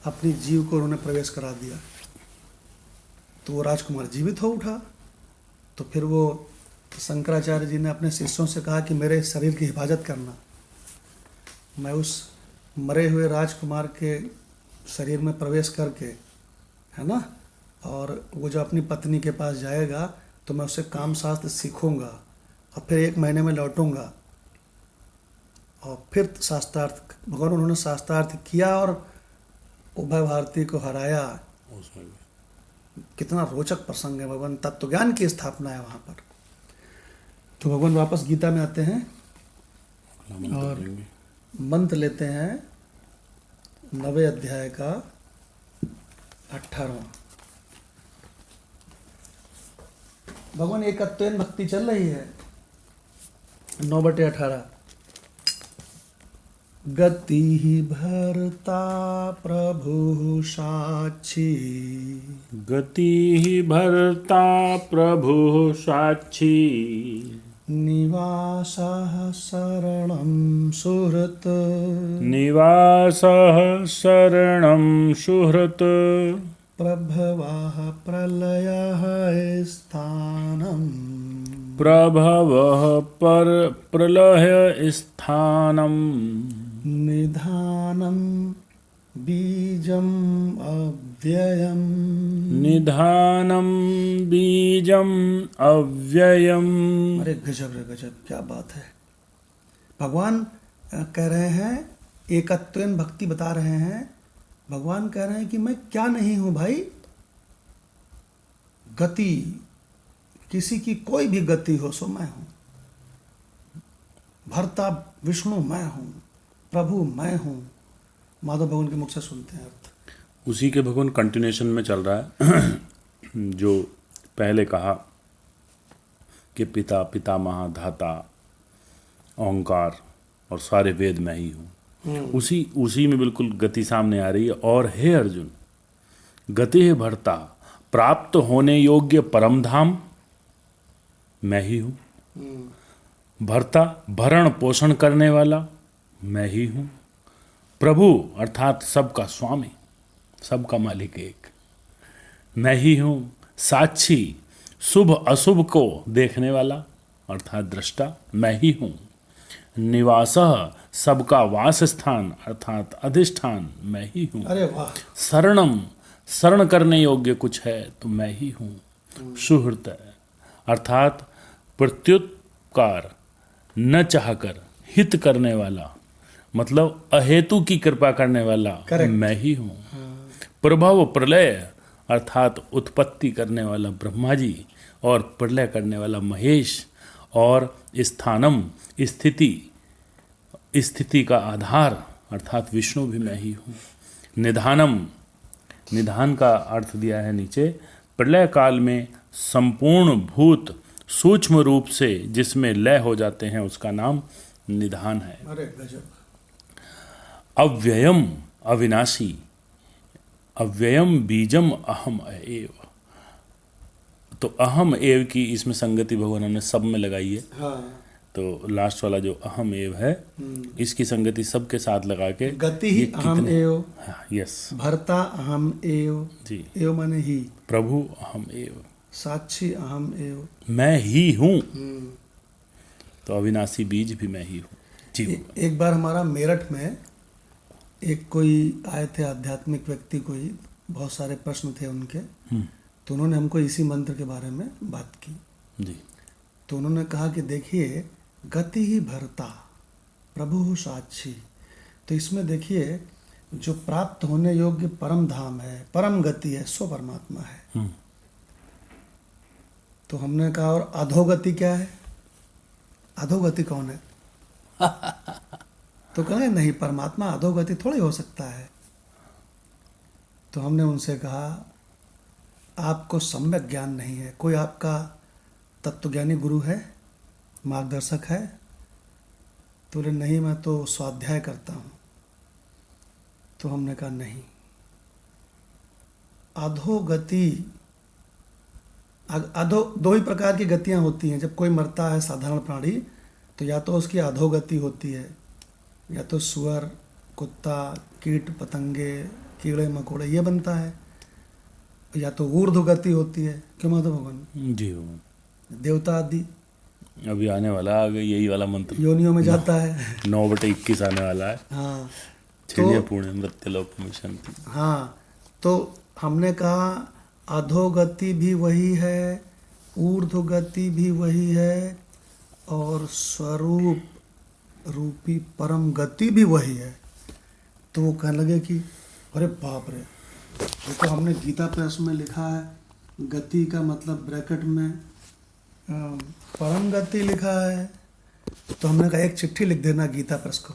अपनी जीव को उन्होंने प्रवेश करा दिया। तो वो राजकुमार जीवित हो उठा। तो फिर वो शंकराचार्य जी ने अपने शिष्यों से कहा कि मेरे शरीर की हिफाजत करना, मैं उस मरे हुए राजकुमार के शरीर में प्रवेश करके, है ना, और वो जो अपनी पत्नी के पास जाएगा तो मैं उससे काम शास्त्र सीखूंगा और फिर 1 महीने में लौटूंगा और फिर शास्त्रार्थ। भगवान उन्होंने शास्त्रार्थ किया और उभय भारती को हराया। उसमें कितना रोचक प्रसंग है। भगवान तत्वज्ञान की स्थापना है वहाँ पर। तो भगवान वापस गीता में आते हैं और मंत्र लेते हैं 9वें अध्याय का 18वां। भगवान एकत्वेन भक्ति चल रही है। 9/18 गति ही भरता प्रभु साक्षी, गति ही भरता प्रभु साक्षी, निवासः शरणं सुहृत्, निवासः शरणं सुहृत्, प्रभवः प्रलयः स्थानम्, प्रभवः पर प्रलय स्थानम्, निधानं बीजम् अव्ययम्, निधानं बीजम् अव्ययम्। अरे गजब रे गजब, क्या बात है। भगवान कह रहे हैं, एकत्वेन भक्ति बता रहे हैं। भगवान कह रहे हैं कि मैं क्या नहीं हूं भाई। गति, किसी की कोई भी गति हो सो मैं हूं। भर्ता विष्णु मैं हूं, प्रभु मैं हूं। माधव भगवान के मुख से सुनते हैं अर्थ। उसी के भगवान कंटिन्यूएशन में चल रहा है जो पहले कहा कि पिता, पितामह, धाता, ओंकार और सारे वेद मैं ही हूँ। उसी में बिल्कुल गति सामने आ रही है। और हे अर्जुन, गति है भरता, प्राप्त होने योग्य परम धाम मैं ही हूँ। भरता, भरण पोषण करने वाला मैं ही हूँ। प्रभु अर्थात सबका स्वामी, सबका मालिक एक मैं ही हूँ। साक्षी, शुभ अशुभ को देखने वाला अर्थात दृष्टा मैं ही हूँ। निवासः, सबका वास स्थान अर्थात अधिष्ठान मैं ही हूँ। अरे वाह। शरणम, शरण करने योग्य कुछ है तो मैं ही हूँ। सुहृत अर्थात प्रत्युपकार न चाहकर हित करने वाला, मतलब अहेतु की कृपा करने वाला मैं ही हूँ। प्रभव प्रलय अर्थात उत्पत्ति करने वाला ब्रह्मा जी और प्रलय करने वाला महेश, और स्थानम स्थिति का आधार अर्थात विष्णु भी मैं ही हूँ। निधानम, निधान का अर्थ दिया है नीचे, प्रलय काल में संपूर्ण भूत सूक्ष्म रूप से जिसमें लय हो जाते हैं उसका नाम निधान है। अरे गजब। अव्ययम, अविनाशी, अव्ययम बीजम अहम एव। तो अहम एव की इसमें संगति भगवान ने सब में लगाई है। हाँ। तो लास्ट वाला जो अहम एव है, इसकी संगति सबके साथ लगा के गति ही ये अहम कितने- एव, हाँ, यस भर्ता अहम एव, जी, एव माने ही, प्रभु अहम एव, साक्षी अहम एव। मैं ही हूँ, तो अविनाशी बीज भी मैं ही हूँ जी। एक बार हमारा मेरठ में एक कोई आए थे आध्यात्मिक व्यक्ति, कोई बहुत सारे प्रश्न थे उनके, तो उन्होंने हमको इसी मंत्र के बारे में बात की। जी तो उन्होंने कहा कि देखिए, गति ही भरता प्रभु साक्षी, तो इसमें देखिए जो प्राप्त होने योग्य परम धाम है, परम गति है, सो परमात्मा है। तो हमने कहा और अधोगति क्या है, अधोगति कौन है? तो कहें नहीं, परमात्मा अधोगति थोड़ी हो सकता है। तो हमने उनसे कहा आपको सम्यक ज्ञान नहीं है, कोई आपका तत्वज्ञानी गुरु है, मार्गदर्शक है? तो बोले नहीं, मैं तो स्वाध्याय करता हूँ। तो हमने कहा नहीं, अधोगति, दो ही प्रकार की गतियाँ होती हैं। जब कोई मरता है साधारण प्राणी, तो या तो उसकी अधोगति होती है, या तो सुअर, कुत्ता, कीट पतंगे, कीड़े मकोड़े ये बनता है, या तो ऊर्ध्वगति होती है। क्यों माधव भगवान? जी भगवान, देवता आदि अभी आने वाला आगे यही वाला मंत्र योनियों में जाता है। 9/21 आने वाला है। हाँ छिड़िया पुण्य मृत्युलोक में शांति। हाँ, तो हमने कहा अधोगति भी वही है, ऊर्ध्वगति भी वही है, और स्वरूप रूपी परम गति भी वही है। तो वो कहने लगे कि अरे बाप रे, देखो हमने गीता प्रेस में लिखा है, गति का मतलब ब्रैकेट में परम गति लिखा है। तो हमने कहा एक चिट्ठी लिख देना गीता प्रेस को,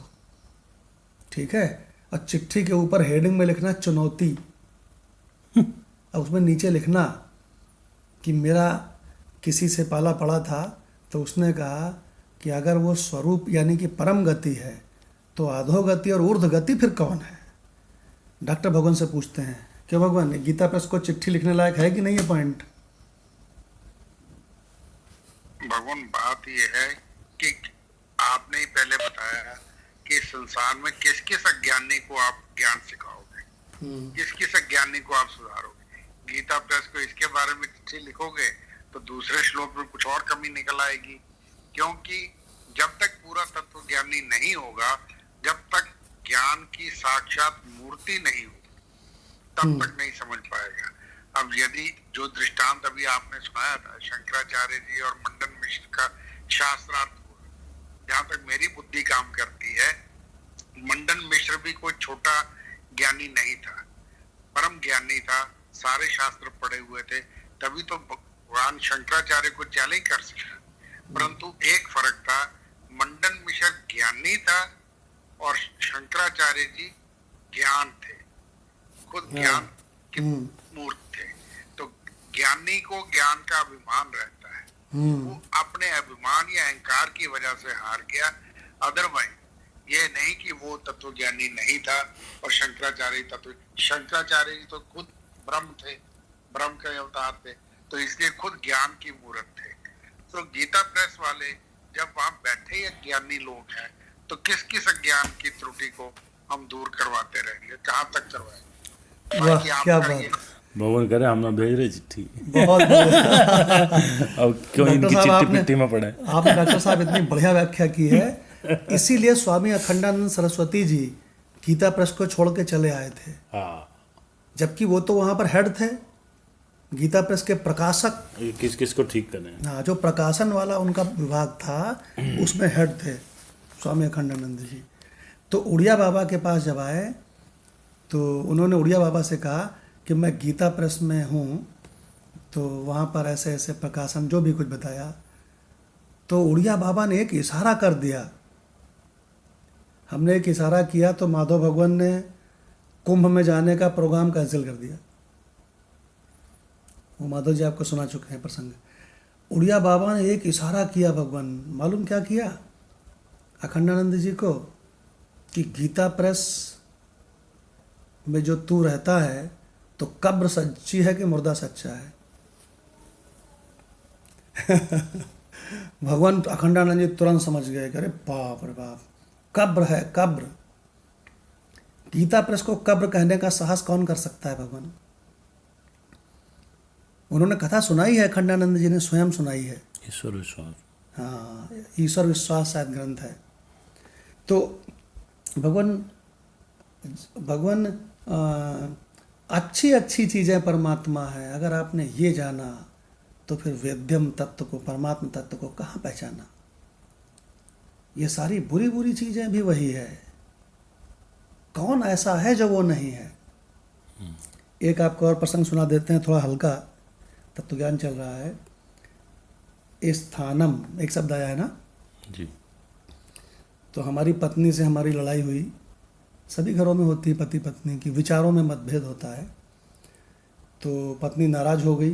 ठीक है, और चिट्ठी के ऊपर हेडिंग में लिखना चुनौती, और उसमें नीचे लिखना कि मेरा किसी से पाला पड़ा था, तो उसने कहा कि अगर वो स्वरूप यानी कि परम गति है, तो अधोगति और ऊर्ध्व गति फिर कौन है? डॉक्टर भगवान से पूछते हैं, क्यों भगवान, गीता प्रेस को चिट्ठी लिखने लायक है कि नहीं है पॉइंट? भगवान बात यह है कि आपने ही पहले बताया कि संसार में किस किस अज्ञानी को आप ज्ञान सिखाओगे, किस किस अज्ञानी को आप सुधारोगे। गीता प्रेस को इसके बारे में चिट्ठी लिखोगे तो दूसरे श्लोक में कुछ और कमी निकल आएगी, क्योंकि जब तक पूरा तत्व ज्ञानी नहीं होगा, जब तक ज्ञान की साक्षात मूर्ति नहीं होगी, तब तक नहीं समझ पाएगा। अब यदि जो दृष्टांत अभी आपने सुनाया था शंकराचार्य जी और मंडन मिश्र का शास्त्रार्थ हुआ, जहां तक मेरी बुद्धि काम करती है, मंडन मिश्र भी कोई छोटा ज्ञानी नहीं था, परम ज्ञानी था, सारे शास्त्र पढ़े हुए थे, तभी तो भगवान शंकराचार्य को चैलेंज कर सका। परंतु एक फर्क था, मंडन मिश्र ज्ञानी था और शंकराचार्य जी ज्ञान थे, खुद ज्ञान की मूर्त थे। तो ज्ञानी को ज्ञान का अभिमान रहता है, वो अपने अभिमान या अहंकार की वजह से हार गया। अदरवाइज ये नहीं कि वो तत्व ज्ञानी नहीं था और शंकराचार्य जी तो खुद ब्रह्म थे, ब्रह्म के अवतार थे, तो इसलिए खुद ज्ञान की मूर्त थे। तो गीता प्रेस वाले जब वहां बैठे अज्ञानी लोग हैं, तो किस किस अज्ञान की त्रुटि को हम दूर करवाते रहेंगे, कहाँ तक करवाएंगे? वाह क्या बात, भगवान करे हम ना भेज रहे चिट्ठी। बहुत अब क्यों इनकी चिट्ठी पिट्ठी में पड़े। आपने डॉक्टर साहब इतनी बढ़िया व्याख्या की है। इसीलिए स्वामी अखंडानंद सरस्वती जी गीता प्रेस को छोड़ के चले आए थे। हाँ, जबकि वो तो वहां पर हेड थे, गीता प्रेस के प्रकाशक, किस किस को ठीक करें। हाँ, जो प्रकाशन वाला उनका विभाग था उसमें हेड थे स्वामी अखंडानंद जी। तो उड़िया बाबा के पास जब आए तो उन्होंने उड़िया बाबा से कहा कि मैं गीता प्रेस में हूँ, तो वहाँ पर ऐसे ऐसे प्रकाशन जो भी कुछ बताया। तो उड़िया बाबा ने एक इशारा कर दिया, हमने एक इशारा किया तो माधव भगवान ने कुंभ में जाने का प्रोग्राम कैंसिल कर दिया। वो माधव जी आपको सुना चुके हैं प्रसंग। उड़िया बाबा ने एक इशारा किया, भगवान मालूम क्या किया अखंडानंद जी को, कि गीता प्रेस में जो तू रहता है तो कब्र सच्ची है कि मुर्दा सच्चा है? भगवान अखंडानंद जी तुरंत समझ गए कि अरे बाप रे बाप, कब्र है कब्र। गीता प्रेस को कब्र कहने का साहस कौन कर सकता है भगवान? उन्होंने कथा सुनाई है, अखंडानंद जी ने स्वयं सुनाई है। ईश्वर विश्वास। हाँ, ईश्वर विश्वास शायद ग्रंथ है। तो भगवान भगवान अच्छी अच्छी चीज़ें परमात्मा है। अगर आपने ये जाना तो फिर वेद्यम तत्व को, परमात्मा तत्व को कहाँ पहचाना? ये सारी बुरी बुरी चीज़ें भी वही है। कौन ऐसा है जो वो नहीं है? एक आपको और प्रसंग सुना देते हैं, थोड़ा हल्का, तत्व ज्ञान चल रहा है। स्थानम एक शब्द आया है ना जी। तो हमारी पत्नी से हमारी लड़ाई हुई। सभी घरों में होती है, पति पत्नी की विचारों में मतभेद होता है। तो पत्नी नाराज़ हो गई।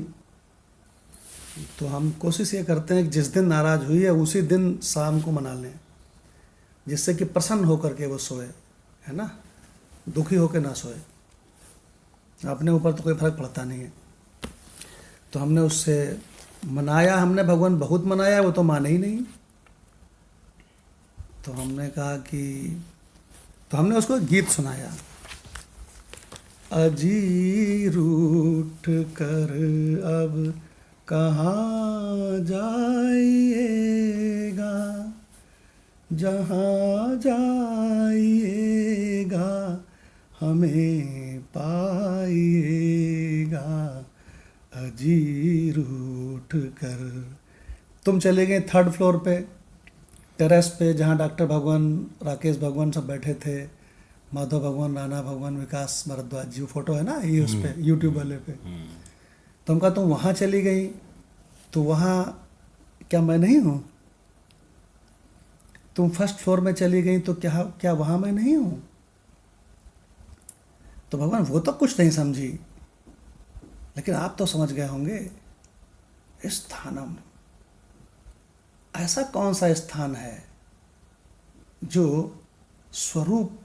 तो हम कोशिश ये करते हैं कि जिस दिन नाराज़ हुई है उसी दिन शाम को मना लें, जिससे कि प्रसन्न होकर के वो सोए, है ना, दुखी होकर ना सोए। अपने ऊपर तो कोई फर्क पड़ता नहीं है। तो हमने उससे मनाया, हमने भगवान बहुत मनाया, वो तो माने ही नहीं। तो हमने कहा कि, तो हमने उसको गीत सुनाया, अजी रूठ कर अब कहाँ जाइएगा, जहाँ जाइएगा हमें पाइएगा, अजी रूठ कर। तुम चले गए 3rd फ्लोर पे, टेरेस पे, जहाँ डॉक्टर भगवान, राकेश भगवान सब बैठे थे, माधव भगवान, राणा भगवान, विकास भारद्वाज जी, फोटो है ना ये उस पे यूट्यूब वाले पे। तो हम कहा तुम वहाँ चली गई, तो वहाँ क्या मैं नहीं हूँ? तुम 1st फ्लोर में चली गई तो क्या वहाँ मैं नहीं हूँ? तो भगवान वो तो कुछ नहीं समझी, लेकिन आप तो समझ गए होंगे। स्थानम, ऐसा कौन सा स्थान है जो स्वरूप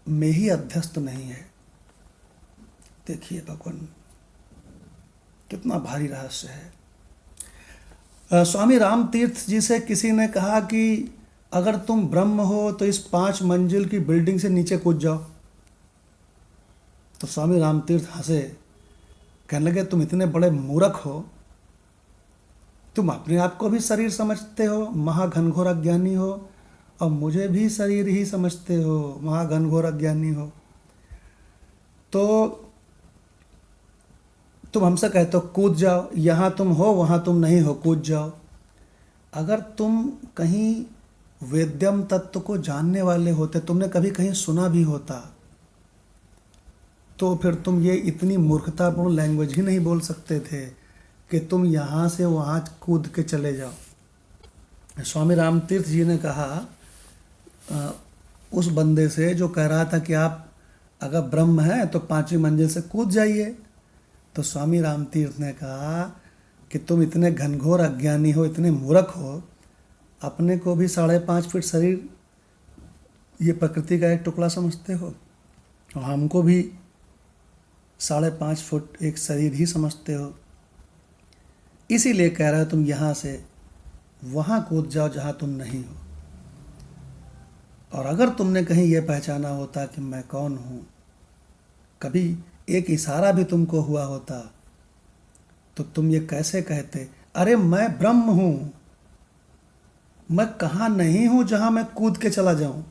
में ही अध्यस्त नहीं है? देखिए भगवान कितना भारी रहस्य है। स्वामी राम तीर्थ जी से किसी ने कहा कि अगर तुम ब्रह्म हो तो इस 5 मंजिल की बिल्डिंग से नीचे कूद जाओ। तो स्वामी राम तीर्थ हंसे, कहने लगे तुम इतने बड़े मूर्ख हो, तुम अपने आप को भी शरीर समझते हो, महाघनघोर अज्ञानी हो, और मुझे भी शरीर ही समझते हो, महाघनघोर अज्ञानी हो। तो तुम हमसे कहते हो कूद जाओ, यहाँ तुम हो वहाँ तुम नहीं हो, कूद जाओ। अगर तुम कहीं वेद्यम तत्व को जानने वाले होते, तुमने कभी कहीं सुना भी होता, तो फिर तुम ये इतनी मूर्खतापूर्ण लैंग्वेज ही नहीं बोल सकते थे कि तुम यहाँ से वहाँ कूद के चले जाओ। स्वामी राम तीर्थ जी ने कहा उस बंदे से जो कह रहा था कि आप अगर ब्रह्म हैं तो 5वीं मंजिल से कूद जाइए। तो स्वामी राम तीर्थ ने कहा कि तुम इतने घनघोर अज्ञानी हो, इतने मूर्ख हो, अपने को भी 5.5 फीट शरीर ये प्रकृति का एक टुकड़ा समझते हो, और हमको भी 5.5 फुट एक शरीर ही समझते हो। इसीलिए कह रहा है तुम यहाँ से वहाँ कूद जाओ जहाँ तुम नहीं हो। और अगर तुमने कहीं यह पहचाना होता कि मैं कौन हूँ, कभी एक इशारा भी तुमको हुआ होता, तो तुम ये कैसे कहते, अरे मैं ब्रह्म हूँ, मैं कहाँ नहीं हूँ जहाँ मैं कूद के चला जाऊँ।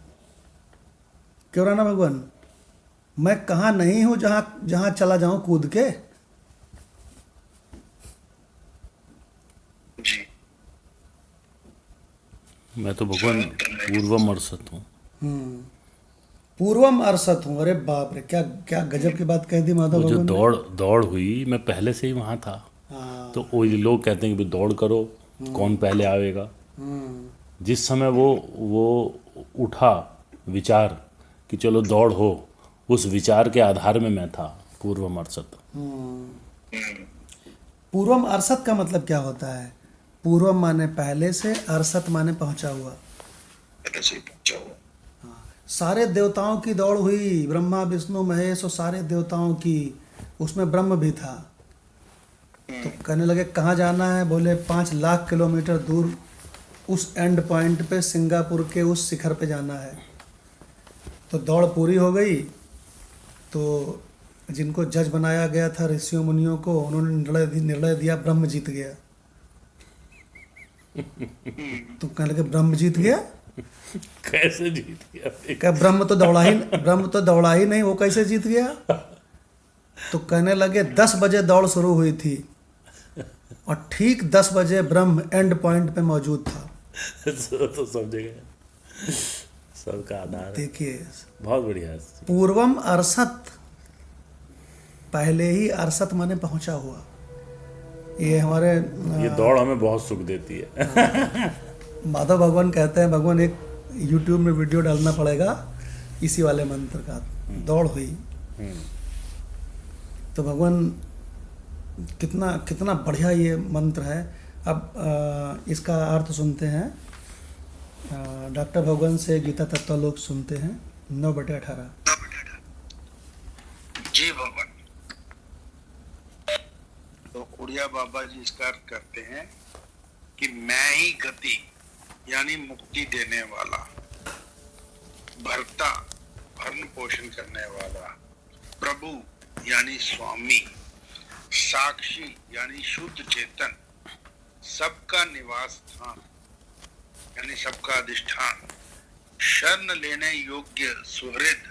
क्यों राणा भगवान, मैं कहाँ नहीं हूँ जहाँ जहाँ चला जाऊँ कूद के। जी, मैं तो भगवान पूर्वम अर्सत हूँ। पूर्वम अर्सत हूँ। अरे बाप रे, क्या क्या गजब की बात कह दी माधव वो जो भगवान ने। दौड़ हुई, मैं पहले से ही वहाँ था। हाँ, तो वो ये लोग कहते हैं कि भाई दौड़ करो, कौन पहले आवेगा। जिस समय वो उठा विचार कि चलो दौड़ हो, उस विचार के आधार में मैं था पूर्वम अर्सत। पूर्वम अर्सत का मतलब क्या होता है? पूर्वम माने पहले से, अर्सत माने पहुंचा हुआ। ऐसे ही पहुंचा हुआ। सारे देवताओं की दौड़ हुई, ब्रह्मा विष्णु महेश और सारे देवताओं की, उसमें ब्रह्म भी था। तो कहने लगे कहाँ जाना है, बोले 5 लाख किलोमीटर दूर उस एंड पॉइंट पे सिंगापुर के उस शिखर पे जाना है। तो दौड़ पूरी हो गई, तो जिनको जज बनाया गया था ऋषियों मुनियों को, उन्होंने निर्णय दिया ब्रह्म जीत गया। तो कहने लगे ब्रह्म जीत गया? कैसे जीत गया? क्या ब्रह्म तो दौड़ा ही नहीं, वो कैसे जीत गया? तो कहने लगे 10 बजे दौड़ शुरू हुई थी और ठीक 10 बजे ब्रह्म एंड पॉइंट पे मौजूद था। तो समझे गए, सबका आधार है। देखिए, बहुत बढ़िया। पूर्वम अरसत, पहले ही अरसत माने पहुंचा हुआ। ये हमारे ये दौड़ हमें बहुत सुख देती है। माधव भगवान कहते हैं, भगवान एक YouTube में वीडियो डालना पड़ेगा इसी वाले मंत्र का, दौड़ हुई। तो भगवान कितना कितना बढ़िया ये मंत्र है। अब इसका अर्थ सुनते हैं। डॉक्टर भगवान से गीता तत्व लोग सुनते हैं 9/18। जी भगवान। तो उड़िया बाबा जी इसका अर्थ करते हैं कि मैं ही गति यानी मुक्ति देने वाला, भरता भरण पोषण करने वाला, प्रभु यानी स्वामी, साक्षी यानी शुद्ध चेतन, सबका निवास स्थान यानी सबका अधिष्ठान, शरण लेने योग्य सुहृद,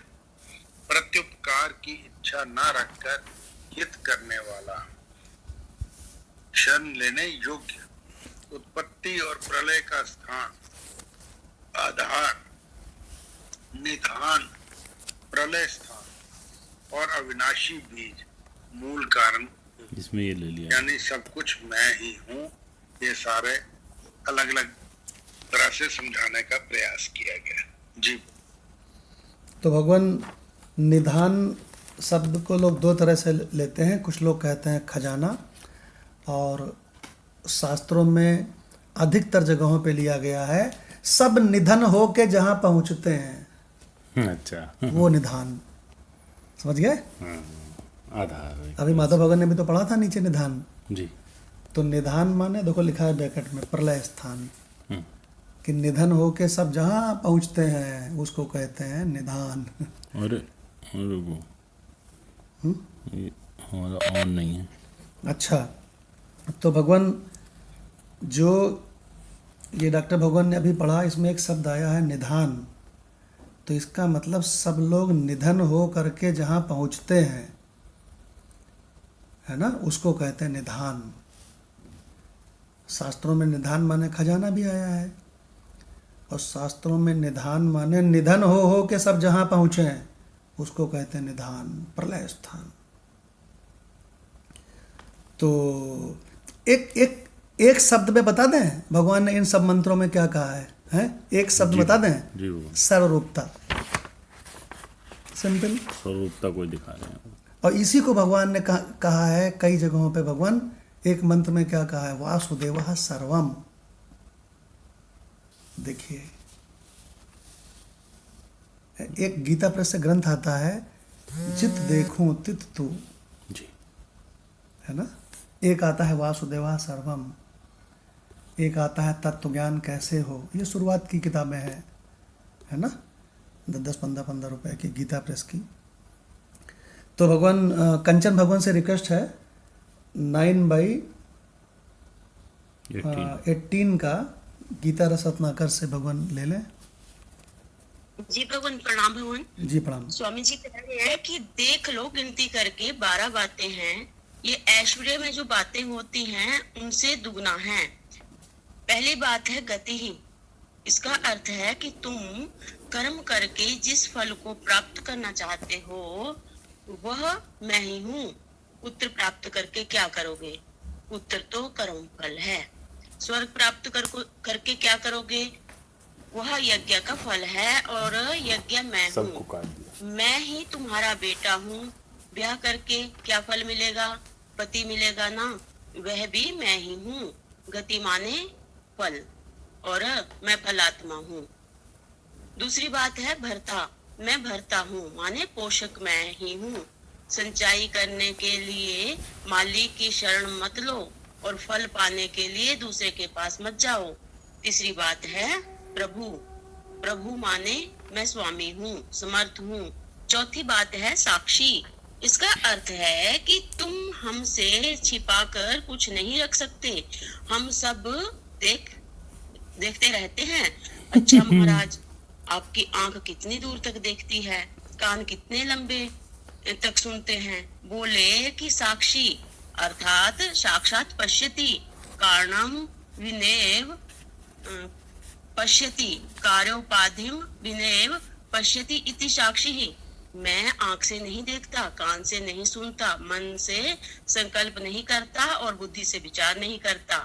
प्रत्युपकार की इच्छा न रखकर हित करने वाला, शरण लेने योग्य, उत्पत्ति और प्रलय का स्थान, आधार, निधान, प्रलय स्थान और अविनाशी बीज, मूल कारण, जिसमें ये ले लिया यानी सब कुछ मैं ही हूँ। ये सारे अलग अलग तरह से समझाने का प्रयास किया गया। जी। तो भगवान निधान शब्द को लोग दो तरह से लेते हैं। कुछ लोग कहते हैं खजाना, और शास्त्रों में अधिकतर जगहों पे लिया गया है सब निधन हो के जहाँ पहुँचते हैं। अच्छा, वो निधान, समझ गए? आधार। अभी माधव भगवान ने भी तो पढ़ा था नीचे निधान। जी। तो निधान माने देखो लिखा है ब्रैकेट में प्रलय स्थान, कि निधन हो के सब जहाँ पहुँचते हैं उसको कहते हैं निधान। अरे वो ये हमारा ऑन नहीं है। अच्छा, तो भगवान जो ये डॉक्टर भगवान ने अभी पढ़ा, इसमें एक शब्द आया है निधान। तो इसका मतलब सब लोग निधन हो करके जहाँ पहुँचते हैं, है ना, उसको कहते हैं निधान। शास्त्रों में निधान माने खजाना भी आया है, और शास्त्रों में निधान माने निधन हो के सब जहाँ पहुँचे हैं उसको कहते हैं निधान, प्रलय स्थान। तो एक शब्द में बता दें भगवान ने इन सब मंत्रों में क्या कहा है, हैं? एक शब्द बता दें, सर्वरूपता। सिंपल, सर्वरूपता को दिखा रहे हैं। और इसी को भगवान ने कहा है कई जगहों पे। भगवान एक मंत्र में क्या कहा है, वासुदेवः सर्वम। देखिए, एक गीता प्रेस से ग्रंथ आता है, जित देखूं तित तू, जी, है ना। एक आता है वासुदेवः सर्वम, एक आता है तत्व ज्ञान कैसे हो। ये शुरुआत की किताबें हैं, है ना, 10-15 रुपए की गीता प्रेस की। तो भगवान कंचन भगवान से रिक्वेस्ट है 9/18 का गीता रस रत्नाकर से भगवान ले लें। जी भगवान प्रणाम। भगवान जी प्रणाम। स्वामी जी कह रहे हैं कि देख लो गिनती करके 12 बातें हैं, ये ऐश्वर्य में जो बातें होती हैं उनसे दुगना है। पहली बात है गति ही। इसका अर्थ है कि तुम कर्म करके जिस फल को प्राप्त करना चाहते हो वह मैं ही हूँ। उत्तर प्राप्त करके क्या करोगे? उत्तर तो कर्म फल है। स्वर्ग प्राप्त करके क्या करोगे? वह यज्ञ का फल है, और यज्ञ मैं हूँ। मैं ही तुम्हारा बेटा हूँ। ब्याह करके क्या फल मिलेगा? पति मिलेगा ना, वह भी मैं ही हूँ। गति माने फल, और मैं फलात्मा हूँ। दूसरी बात है भरता। मैं भरता हूँ माने पोषक मैं ही हूँ। सिंचाई करने के लिए मालिक की शरण मत लो और फल पाने के लिए दूसरे के पास मत जाओ। तीसरी बात है प्रभु। प्रभु माने मैं स्वामी हूँ, समर्थ हूँ। चौथी बात है साक्षी। इसका अर्थ है कि तुम हमसे छिपाकर कुछ नहीं रख सकते। हम सब देखते रहते हैं। अच्छा महाराज, आपकी आंख कितनी दूर तक देखती है, कान कितने लंबे तक सुनते हैं। बोले कि साक्षी अर्थात साक्षात पश्यति, कारणम विनेव पश्यति, कार्योपाधिम विनेव पश्यति इति साक्षी ही। मैं आंख से नहीं देखता, कान से नहीं सुनता, मन से संकल्प नहीं करता और बुद्धि से विचार नहीं करता।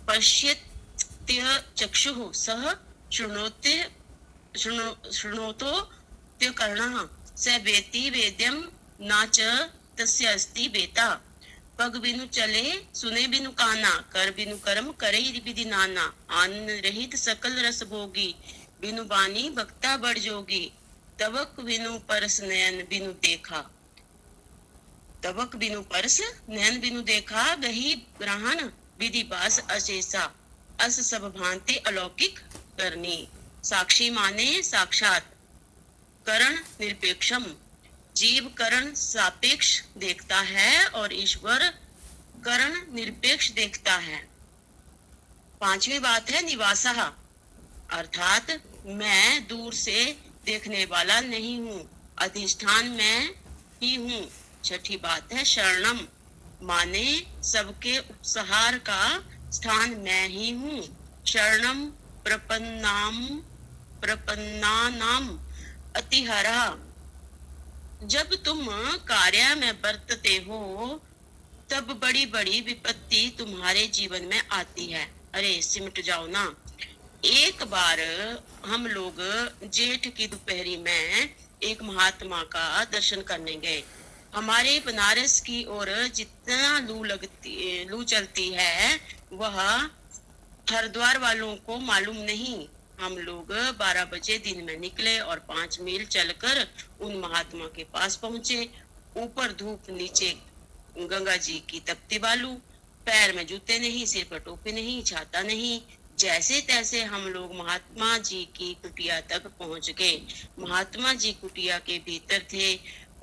पश्यत्य चक्षुः सह शृणोतो त्यो कर्णः स वेति वेद्यम न च तस्य अस्ति वेता। पग बिनु चले सुने बिनु काना, कर बिनु कर्म करे विधि नाना। आनंद रहित सकल रस भोगी, बिनु बानी भक्ता बढ़ जोगी। तबक बिनु परस नयन बिनु देखा, तबक बिनु परस नयन बिनु देखा। गही ग्रहण विधि बास अशेषा, अस सब भांति अलौकिक करनी। साक्षी माने साक्षात, करण निरपेक्षम। जीव करण सापेक्ष देखता है और ईश्वर करण निरपेक्ष देखता है। पांचवी बात है निवासा, अर्थात मैं दूर से देखने वाला नहीं हूँ, अधिष्ठान मैं ही हूँ। छठी बात है शरणम, माने सबके उपसहार का स्थान मैं ही हूँ। शरणम प्रपन्नानाम अतिहरा। जब तुम कार्य में बरतते हो तब बड़ी बड़ी विपत्ति तुम्हारे जीवन में आती है। अरे सिमट जाओ ना। एक बार हम लोग जेठ की दोपहरी में एक महात्मा का दर्शन करने गए। हमारे बनारस की ओर जितना लू चलती है वह हरिद्वार वालों को मालूम नहीं। हम लोग 12 बजे दिन में निकले और 5 मील चलकर उन महात्मा के पास पहुंचे। ऊपर धूप, नीचे गंगा जी की तपती बालू, पैर में जूते नहीं, सिर पर टोपी नहीं, छाता नहीं। जैसे तैसे हम लोग महात्मा जी की कुटिया तक पहुंच गए। महात्मा जी कुटिया के भीतर थे।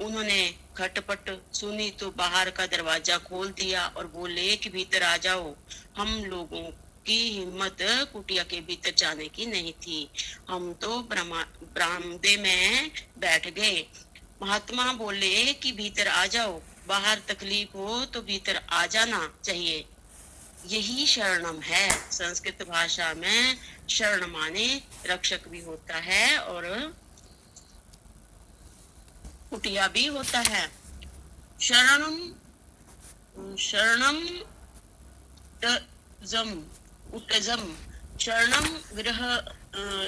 उन्होंने खटपट सुनी तो बाहर का दरवाजा खोल दिया और बोले कि भीतर आ जाओ। हम लोगों की हिम्मत कुटिया के भीतर जाने की नहीं थी। हम तो बरामदे में बैठ गए। महात्मा बोले कि भीतर आ जाओ, बाहर तकलीफ हो तो भीतर आ जाना चाहिए। यही शरणम है। संस्कृत भाषा में शरण माने रक्षक भी होता है और कुटिया भी होता है। शरणम उत्तजम शरणम गृह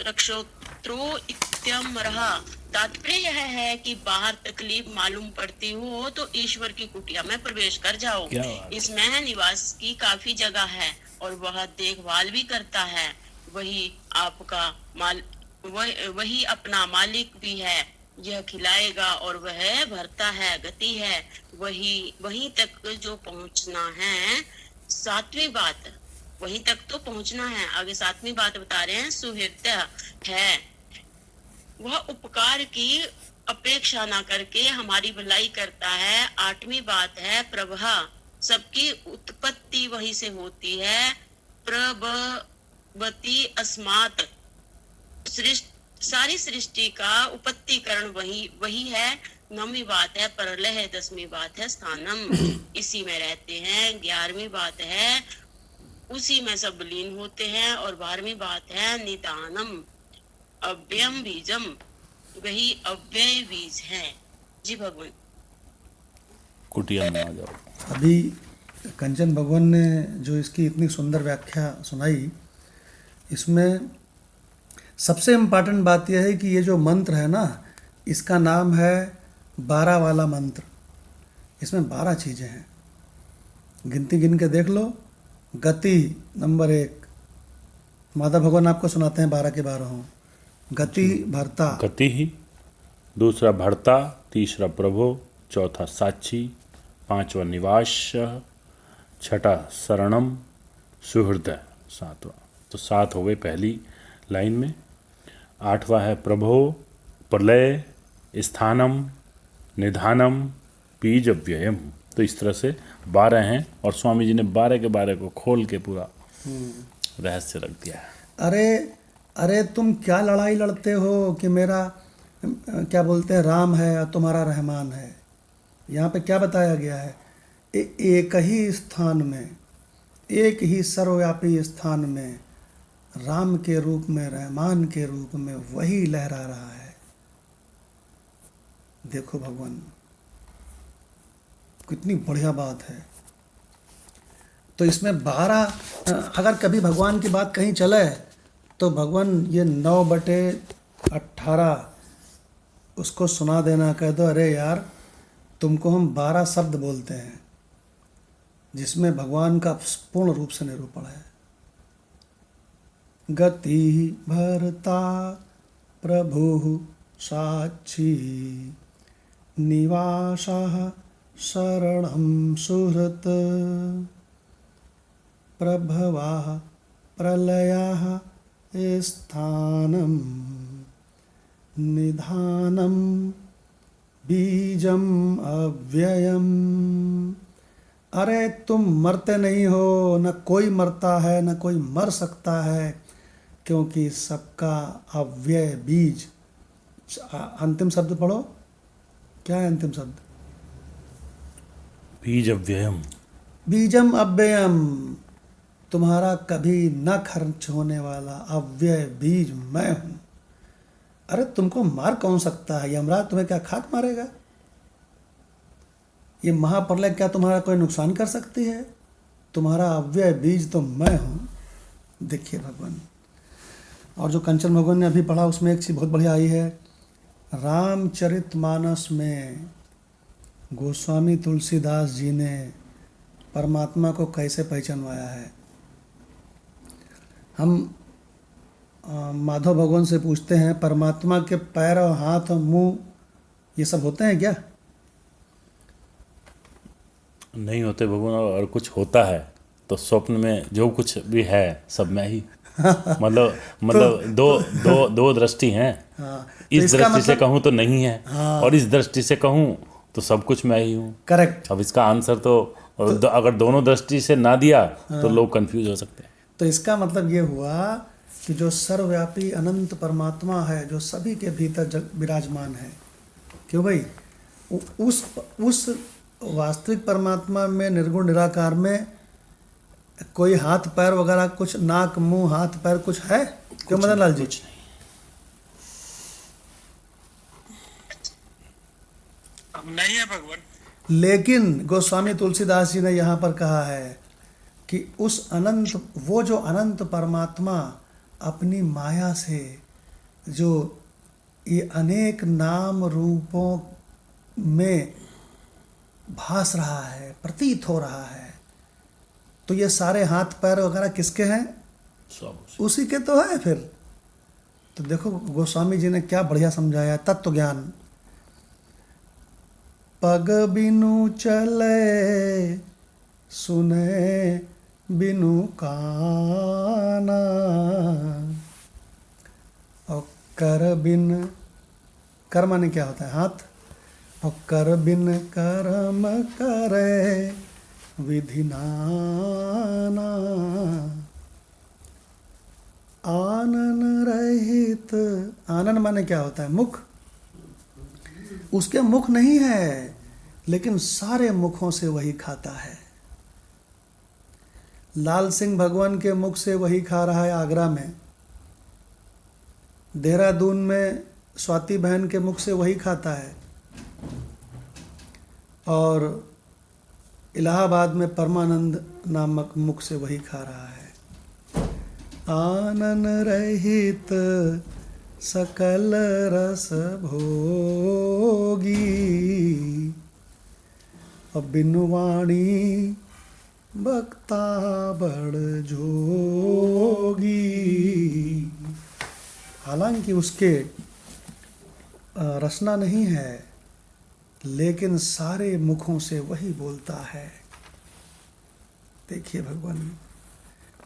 रक्षोत्रो इत्यमरः। तात्पर्य यह है कि बाहर तकलीफ मालूम पड़ती हो तो ईश्वर की कुटिया में प्रवेश कर जाओ। इसमें निवास की काफी जगह है और वह देखभाल भी करता है। वही अपना मालिक भी है। यह खिलाएगा और वह भरता है, गति है। वहीं तक जो पहुंचना है। सातवीं बात, वहीं तक तो पहुंचना है। आगे सातवीं बात बता रहे हैं, सुहृद है। वह उपकार की अपेक्षा ना करके हमारी भलाई करता है। आठवीं बात है प्रभा, सबकी उत्पत्ति वहीं से होती है। प्रभवती अस्मात्, सारी सृष्टि का उपत्तिकरण वही है। 9वीं बात है प्रलय। 10वीं बात है स्थानम, इसी में रहते हैं। 11वीं बात है उसी में सब लीन होते हैं। और 12वीं बात है निदानम, अव्ययम बीजम, वही अव्यय बीज है। जी भगवान। कुटिया में आ जाओ। अभी कंचन भगवान ने जो इसकी इतनी सुंदर व्याख्या सुनाई, इसमें सबसे इम्पॉर्टेंट बात यह है कि ये जो मंत्र है ना, इसका नाम है 12 वाला मंत्र। इसमें 12 चीज़ें हैं, गिनती गिन के देख लो। गति नंबर 1, माता भगवान आपको सुनाते हैं 12 के 12 हों। गति भरता, गति ही। दूसरा भरता, तीसरा प्रभो, चौथा साक्षी, पांचवा निवास, छठा शरणम, सुहृदय, सातवां। तो 7 हो गए पहली लाइन में। 8वां है प्रभो, प्रलय, स्थानम, निधानम, बीज अव्ययम। तो इस तरह से 12 हैं और स्वामी जी ने 12 के 12 को खोल के पूरा रहस्य रख दिया है। अरे तुम क्या लड़ाई लड़ते हो कि मेरा क्या बोलते हैं राम है और तुम्हारा रहमान है। यहाँ पे क्या बताया गया है, एक ही स्थान में, एक ही सर्वव्यापी स्थान में राम के रूप में, रहमान के रूप में वही लहरा रहा है। देखो भगवान, कितनी बढ़िया बात है। तो इसमें 12, अगर कभी भगवान की बात कहीं चले तो भगवान ये 9/18 उसको सुना देना, कह दो अरे यार तुमको हम 12 शब्द बोलते हैं जिसमें भगवान का पूर्ण रूप से निरूपण है। गति भरता प्रभु साक्षी, निवासः शरणं सुहृत्, प्रभवः प्रलयः स्थानं, निधानं बीजम अव्ययम। अरे तुम मरते नहीं हो, न कोई मरता है न कोई मर सकता है, क्योंकि सबका अव्यय बीज। अंतिम शब्द पढ़ो, क्या है अंतिम शब्द? बीज अव्ययम। बीजम अव्ययम, तुम्हारा कभी न खर्च होने वाला अव्यय बीज मैं हूं। अरे तुमको मार कौन सकता है? यमराज तुम्हें क्या खाक मारेगा? ये महाप्रलय क्या तुम्हारा कोई नुकसान कर सकती है? तुम्हारा अव्यय बीज तो मैं हूँ। देखिए भगवान, और जो कंचन भगवान ने अभी पढ़ा उसमें एक चीज़ बहुत बढ़िया आई है। रामचरितमानस में गोस्वामी तुलसीदास जी ने परमात्मा को कैसे पहचानवाया है। हम माधव भगवान से पूछते हैं, परमात्मा के पैर और हाथ और मुंह ये सब होते हैं क्या? नहीं होते भगवान, और कुछ होता है तो स्वप्न में जो कुछ भी है सब मैं ही। मतलब दो दृष्टि हैं। हाँ, इस दृष्टि से कहूँ तो नहीं है, और इस दृष्टि से कहूँ तो सब कुछ मैं ही हूँ। करेक्ट। अब इसका आंसर तो अगर दोनों दृष्टि से ना दिया तो लोग कंफ्यूज हो सकते हैं। तो इसका मतलब ये हुआ कि जो सर्वव्यापी अनंत परमात्मा है, जो सभी के भीतर विराजमान है, क्यों भाई, उस वास्तविक परमात्मा में, निर्गुण निराकार में कोई हाथ पैर वगैरह कुछ, नाक मुंह हाथ पैर कुछ है क्यों मदन लाल जी? कुछ नहीं। अब नहीं है भगवान। लेकिन गोस्वामी तुलसीदास जी ने यहाँ पर कहा है कि उस अनंत, वो जो अनंत परमात्मा अपनी माया से जो ये अनेक नाम रूपों में भास रहा है, प्रतीत हो रहा है, तो ये सारे हाथ पैर वगैरह किसके हैं? उसी के तो है। फिर तो देखो गोस्वामी जी ने क्या बढ़िया समझाया तत्व ज्ञान। पग बिनु चले, सुने बिनु काना, और कर बिन, कर माने क्या होता है? हाथ। और कर बिन कर्म करे विधि नाना, आनन रहित, आनन माने क्या होता है? मुख। उसके मुख नहीं है, लेकिन सारे मुखों से वही खाता है। लाल सिंह भगवान के मुख से वही खा रहा है आगरा में, देहरादून में स्वाति बहन के मुख से वही खाता है, और इलाहाबाद में परमानंद नामक मुख से वही खा रहा है। आनन रहित सकल रस भोगी, और बिनु वाणी बक्ता बड़ जोगी। हालांकि उसके रसना नहीं है, लेकिन सारे मुखों से वही बोलता है। देखिए भगवान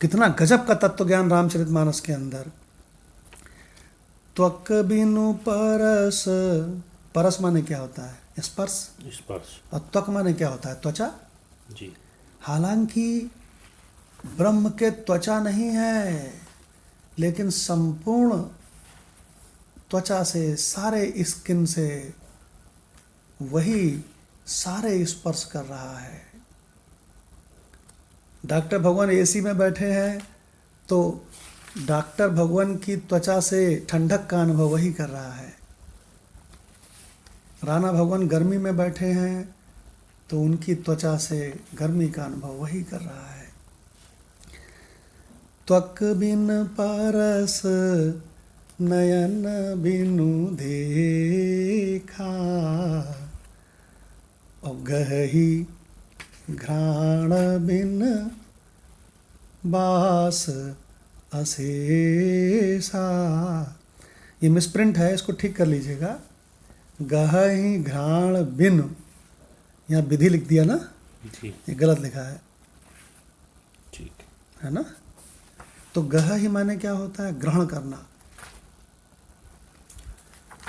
कितना गजब का तत्व ज्ञान रामचरितमानस के अंदर। त्वक बिनु परस, परस माने क्या होता है? स्पर्श। स्पर्श। और त्वक माने क्या होता है? त्वचा। जी। हालांकि ब्रह्म के त्वचा नहीं है, लेकिन संपूर्ण त्वचा से, सारे स्किन से वही सारे स्पर्श कर रहा है। डॉक्टर भगवान एसी में बैठे हैं तो डॉक्टर भगवान की त्वचा से ठंडक का अनुभव वही कर रहा है। राणा भगवान गर्मी में बैठे हैं तो उनकी त्वचा से गर्मी का अनुभव वही कर रहा है। त्वक बिन परस नयन बिनु देखा, और गही घ्राण बिन बास अशेषा। ये मिसप्रिंट है, इसको ठीक कर लीजिएगा। गही घ्राण बिन, यहाँ विधि लिख दिया ना, जी। ये गलत लिखा है, ठीक है ना। तो गह ही माने क्या होता है? ग्रहण करना।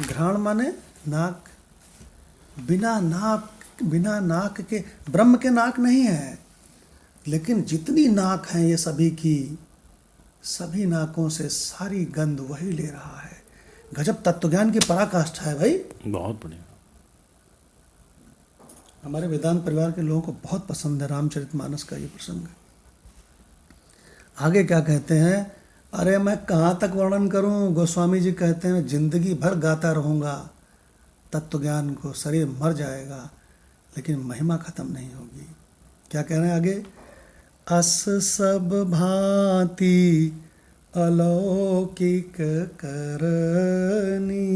घ्राण माने नाक। बिना नाक के, ब्रह्म के नाक नहीं है, लेकिन जितनी नाक हैं ये सभी की, सभी नाकों से सारी गंध वही ले रहा है। गजब तत्वज्ञान की पराकाष्ठा है भाई। बहुत बढ़िया। हमारे वेदांत परिवार के लोगों को बहुत पसंद है रामचरितमानस का ये प्रसंग। आगे क्या कहते हैं? अरे मैं कहाँ तक वर्णन करूं? गोस्वामी जी कहते हैं जिंदगी भर गाता रहूंगा तत्वज्ञान को, शरीर मर जाएगा लेकिन महिमा खत्म नहीं होगी। क्या कह रहे हैं आगे? अस सब भांति अलौकिक करनी,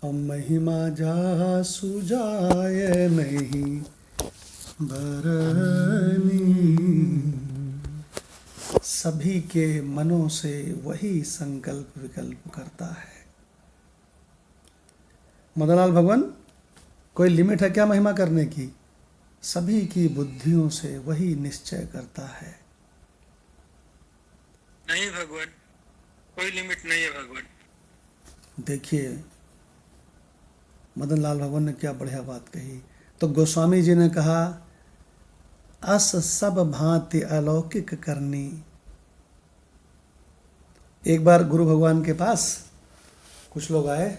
और महिमा जा सुजाय नहीं बरनी। सभी के मनों से वही संकल्प विकल्प करता है। मदनलाल भगवान, कोई लिमिट है क्या महिमा करने की? सभी की बुद्धियों से वही निश्चय करता है। नहीं भगवान, कोई लिमिट नहीं है भगवान। देखिए मदनलाल भगवान ने क्या बढ़िया बात कही। तो गोस्वामी जी ने कहा अस सब भांति अलौकिक करनी। एक बार गुरु भगवान के पास कुछ लोग आए,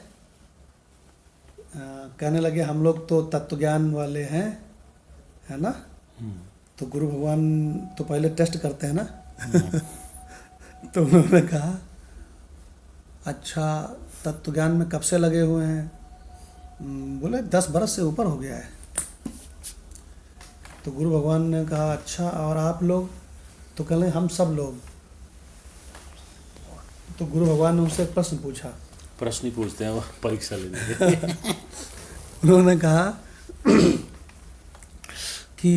कहने लगे हम लोग तो तत्वज्ञान वाले हैं, है ना। तो गुरु भगवान तो पहले टेस्ट करते हैं ना। तो उन्होंने कहा अच्छा तत्वज्ञान में कब से लगे हुए हैं? बोले 10 बरस से ऊपर हो गया है। तो गुरु भगवान ने कहा अच्छा और आप लोग? तो कहले हम सब लोग। तो गुरु भगवान ने उनसे एक प्रश्न पूछा। प्रश्न ही पूछते हैं वो परीक्षा लेने के। उन्होंने कहा कि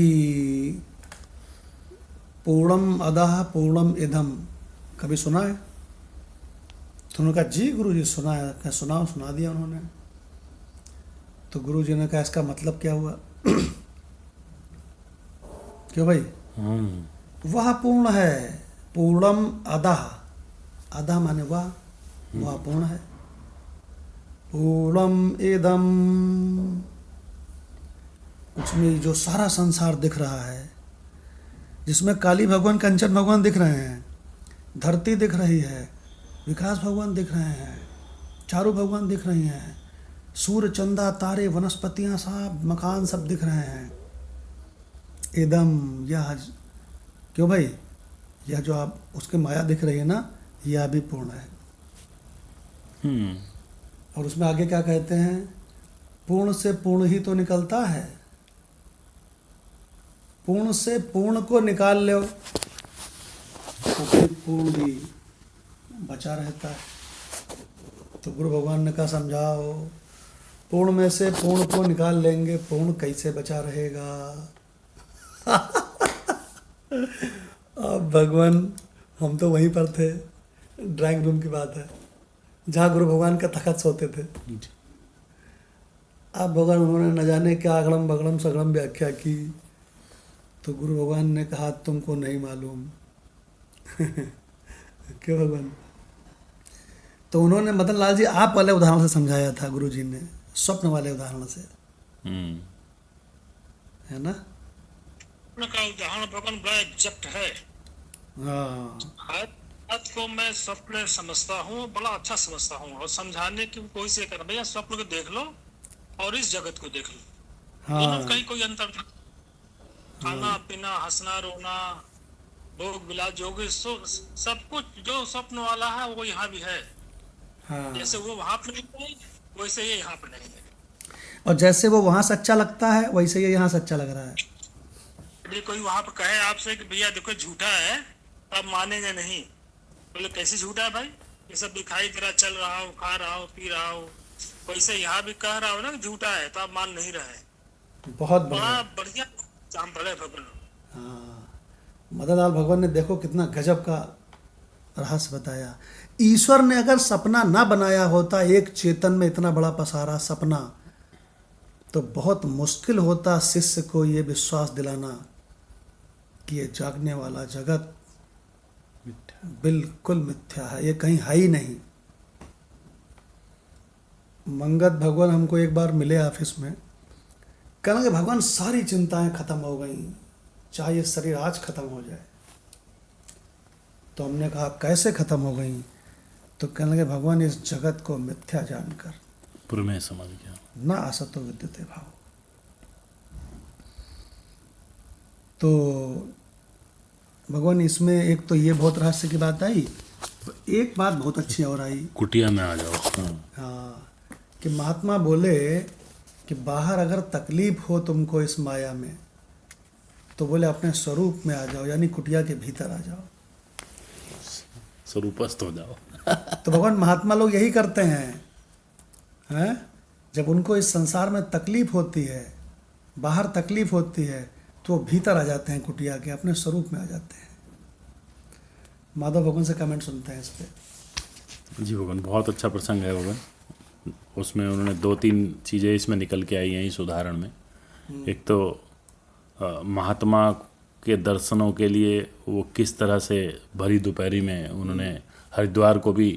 पूर्णम अदः पूर्णम इदम, कभी सुना है? तो उन्होंने कहा जी गुरु जी सुना है। क्या सुनाओ? सुना दिया उन्होंने। तो गुरु जी ने कहा इसका मतलब क्या हुआ? क्यों भाई? वह पूर्ण है, पूर्णम अदः, अदः माने वह पूर्ण है। पूर्णम इदम, उसमें जो सारा संसार दिख रहा है, जिसमें काली भगवान कंचन भगवान दिख रहे हैं, धरती दिख रही है, विकास भगवान दिख रहे हैं, चारू भगवान दिख रही हैं, सूर्य चंदा तारे वनस्पतियां सब मकान सब दिख रहे हैं। इदम, यह, क्यों भाई? यह जो आप उसके माया दिख रही है ना, यह भी पूर्ण है। और उसमें आगे क्या कहते हैं? पूर्ण से पूर्ण ही तो निकलता है। पूर्ण से पूर्ण को निकाल लो तो फिर पूर्ण भी बचा रहता है। तो गुरु भगवान ने कहा समझाओ, पूर्ण में से पूर्ण को निकाल लेंगे, पूर्ण कैसे बचा रहेगा? अब भगवान हम तो वहीं पर थे, ड्राइंग रूम की बात है, जहाँ गुरु भगवान का तखत सोते थे। अब भगवान उन्होंने न जाने क्या अगड़म बगड़म सगड़म व्याख्या की, तो गुरु भगवान ने कहा तुमको नहीं मालूम। क्यों भगवान? तो उन्होंने मदन लाल जी आप वाले उदाहरण से समझाया था गुरु जी ने, स्वप्न वाले उदाहरण से, है ना? स्वप्न का उदाहरण भगवान बड़ा एग्जैक्ट है। हाँ हर बात को मैं स्वप्न समझता हूँ, बड़ा अच्छा समझता हूँ, और समझाने की कोशिश कर भैया स्वप्न को देख लो और इस जगत को देख लो, दोनों हाँ में कहीं कोई अंतर नहीं। खाना पीना, हंसना रोना, भोग विलास, जो भी सब कुछ जो स्वप्न वाला है वो यहाँ भी है। हाँ। जैसे वो वहां पर नहीं है वैसे ये यहाँ पर नहीं है। और जैसे वो वहाँ सच्चा लगता है वैसे ये यहाँ सच्चा लग रहा है। यदि कोई वहां पर कहे आपसे कि भैया देखो झूठा है, आप मानेंगे नहीं। बोले कैसे झूठा है भाई? ये सब दिखाई दे रहा, चल रहा हो, खा रहा हो, पी रहा हो, वैसे यहाँ भी कह रहा हो ना कि झूठा है, तो आप मान नहीं रहे। बहुत बड़ा बढ़िया। बढ़िया एग्जाम्पल है भगवान। हाँ, मदन लाल भगवान ने देखो कितना गजब का रहस्य बताया। ईश्वर ने अगर सपना ना बनाया होता, एक चेतन में इतना बड़ा पसारा सपना, तो बहुत मुश्किल होता शिष्य को ये विश्वास दिलाना कि ये जागने वाला जगत बिल्कुल मिथ्या है, ये कहीं है ही नहीं। मंगत भगवान हमको एक बार मिले ऑफिस में, कहने लगे भगवान सारी चिंताएं खत्म हो गई, चाहे ये शरीर आज खत्म हो जाए। तो हमने कहा कैसे खत्म हो गई? तो कहने लगे भगवान इस जगत को मिथ्या जानकर पूर्व में समझ गया। न असतो विद्यते भाव। तो भगवान इसमें एक तो ये बहुत रहस्य की बात आई, एक बात बहुत अच्छी और आई। कुटिया में आ जाओ। हाँ, कि महात्मा बोले कि बाहर अगर तकलीफ हो तुमको इस माया में, तो बोले अपने स्वरूप में आ जाओ, यानी कुटिया के भीतर आ जाओ, स्वरूपस्थ हो जाओ। तो भगवान महात्मा लोग यही करते हैं, जब उनको इस संसार में तकलीफ होती है, बाहर तकलीफ होती है, तो वो भीतर आ जाते हैं कुटिया के, अपने स्वरूप में आ जाते हैं। माधव भगवान से कमेंट सुनते हैं इस पे। जी भगवान, बहुत अच्छा प्रसंग है भगवान। उसमें उन्होंने 2-3 चीज़ें इसमें निकल के आई हैं इस उदाहरण में। एक तो महात्मा के दर्शनों के लिए वो किस तरह से भरी दोपहरी में उन्होंने हरिद्वार को भी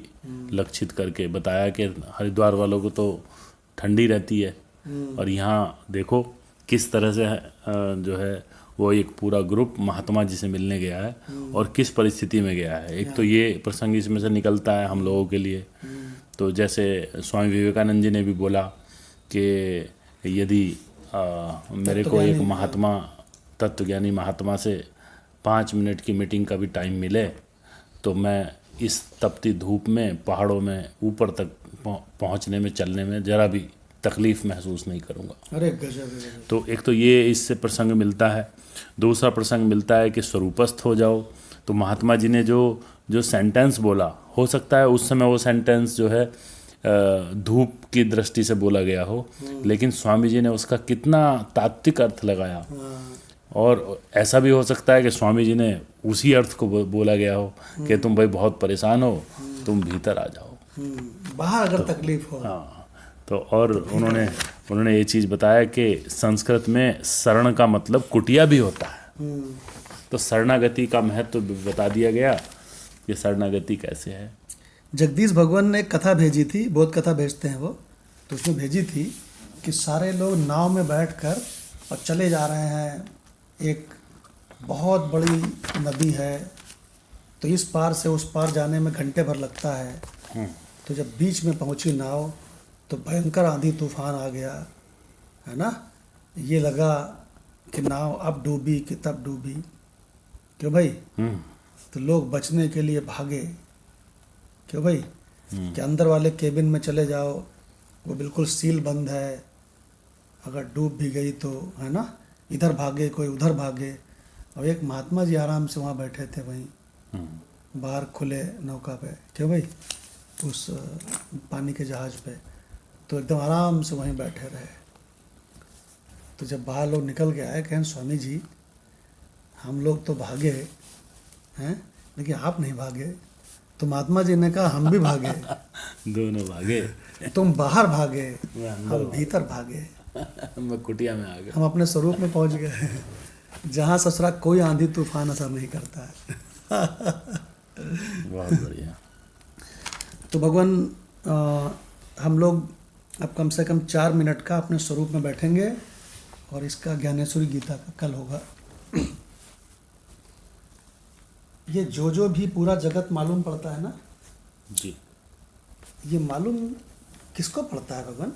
लक्षित करके बताया कि हरिद्वार वालों को तो ठंडी रहती है, और यहाँ देखो किस तरह से जो है वो एक पूरा ग्रुप महात्मा जी से मिलने गया है और किस परिस्थिति में गया है। एक तो ये प्रसंग इसमें से निकलता है हम लोगों के लिए। तो जैसे स्वामी विवेकानंद जी ने भी बोला कि यदि मेरे को एक महात्मा, तत्वज्ञानी महात्मा से 5 मिनट की मीटिंग का भी टाइम मिले, तो मैं इस तपती धूप में पहाड़ों में ऊपर तक पहुंचने में, चलने में जरा भी तकलीफ महसूस नहीं करूंगा। अरे गजब। तो एक तो ये इससे प्रसंग मिलता है। दूसरा प्रसंग मिलता है कि स्वरूपस्थ हो जाओ। तो महात्मा जी ने जो सेंटेंस बोला, हो सकता है उस समय वो सेंटेंस जो है धूप की दृष्टि से बोला गया हो, लेकिन स्वामी जी ने उसका कितना तात्विक अर्थ लगाया। और ऐसा भी हो सकता है कि स्वामी जी ने उसी अर्थ को बोला गया हो कि तुम भाई बहुत परेशान हो, तुम भीतर आ जाओ, बाहर अगर तकलीफ हो। हाँ। तो और उन्होंने ये चीज़ बताया कि संस्कृत में शरण का मतलब कुटिया भी होता है। तो शरणागति का महत्व तो बता दिया गया कि शरणागति कैसे है। जगदीश भगवान ने एक कथा भेजी थी, बहुत कथा भेजते हैं वो, तो उसमें भेजी थी कि सारे लोग नाव में बैठकर और चले जा रहे हैं, एक बहुत बड़ी नदी है, तो इस पार से उस पार जाने में घंटे भर लगता है। तो जब बीच में पहुंची नाव, तो भयंकर आंधी तूफान आ गया, है ना। ये लगा कि नाव अब डूबी कि तब डूबी, क्यों भाई? तो लोग बचने के लिए भागे, क्यों भाई? कि अंदर वाले केबिन में चले जाओ, वो बिल्कुल सील बंद है, अगर डूब भी गई तो, है ना। इधर भागे, कोई उधर भागे। और एक महात्मा जी आराम से वहाँ बैठे थे, वहीं बाहर खुले नौका पे, क्यों भाई, उस पानी के जहाज पे, तो एकदम आराम से वहीं बैठे रहे। तो जब बाहर लोग निकल के आए, कहें स्वामी जी हम लोग तो भागे हैं, लेकिन आप नहीं भागे। तो महात्मा जी ने कहा हम भी भागे। दोनों भागे। तुम बाहर भागे, हम भीतर भागे। मैं कुटिया में आ गया। हम अपने स्वरूप में पहुंच गए हैं, जहाँ ससुरा कोई आंधी तूफान असर नहीं करता है। बहुत बढ़िया। तो भगवान, हम लोग अब कम से कम 4 मिनट का अपने स्वरूप में बैठेंगे और इसका ज्ञानेश्वरी गीता का कल होगा। ये जो भी पूरा जगत मालूम पड़ता है ना, जी ये मालूम किसको पड़ता है भगवान?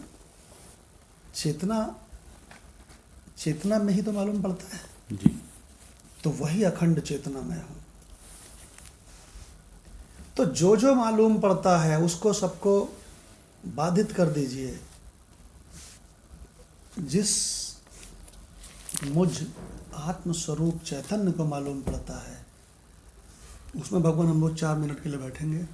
चेतना में ही तो मालूम पड़ता है। जी तो वही अखंड चेतना में हूँ। तो जो मालूम पड़ता है उसको सबको बाधित कर दीजिए। जिस मुझ आत्मस्वरूप चैतन्य को मालूम पड़ता है, उसमें भगवान हम लोग 4 मिनट के लिए बैठेंगे।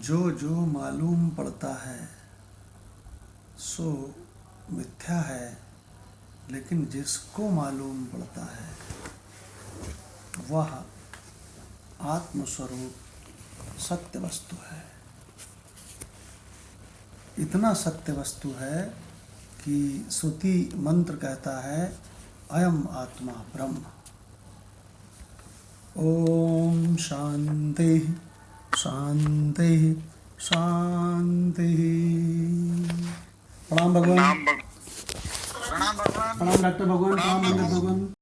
जो मालूम पड़ता है सो मिथ्या है, लेकिन जिसको मालूम पड़ता है वह आत्मस्वरूप सत्य वस्तु है। इतना सत्य वस्तु है कि श्रुति मंत्र कहता है अयम आत्मा ब्रह्म। ओम शांति शांति शांति। प्रणाम भगवान। प्रणाम भगवान। प्रणाम डॉक्टर भगवान। प्रणाम मंदिर भगवान।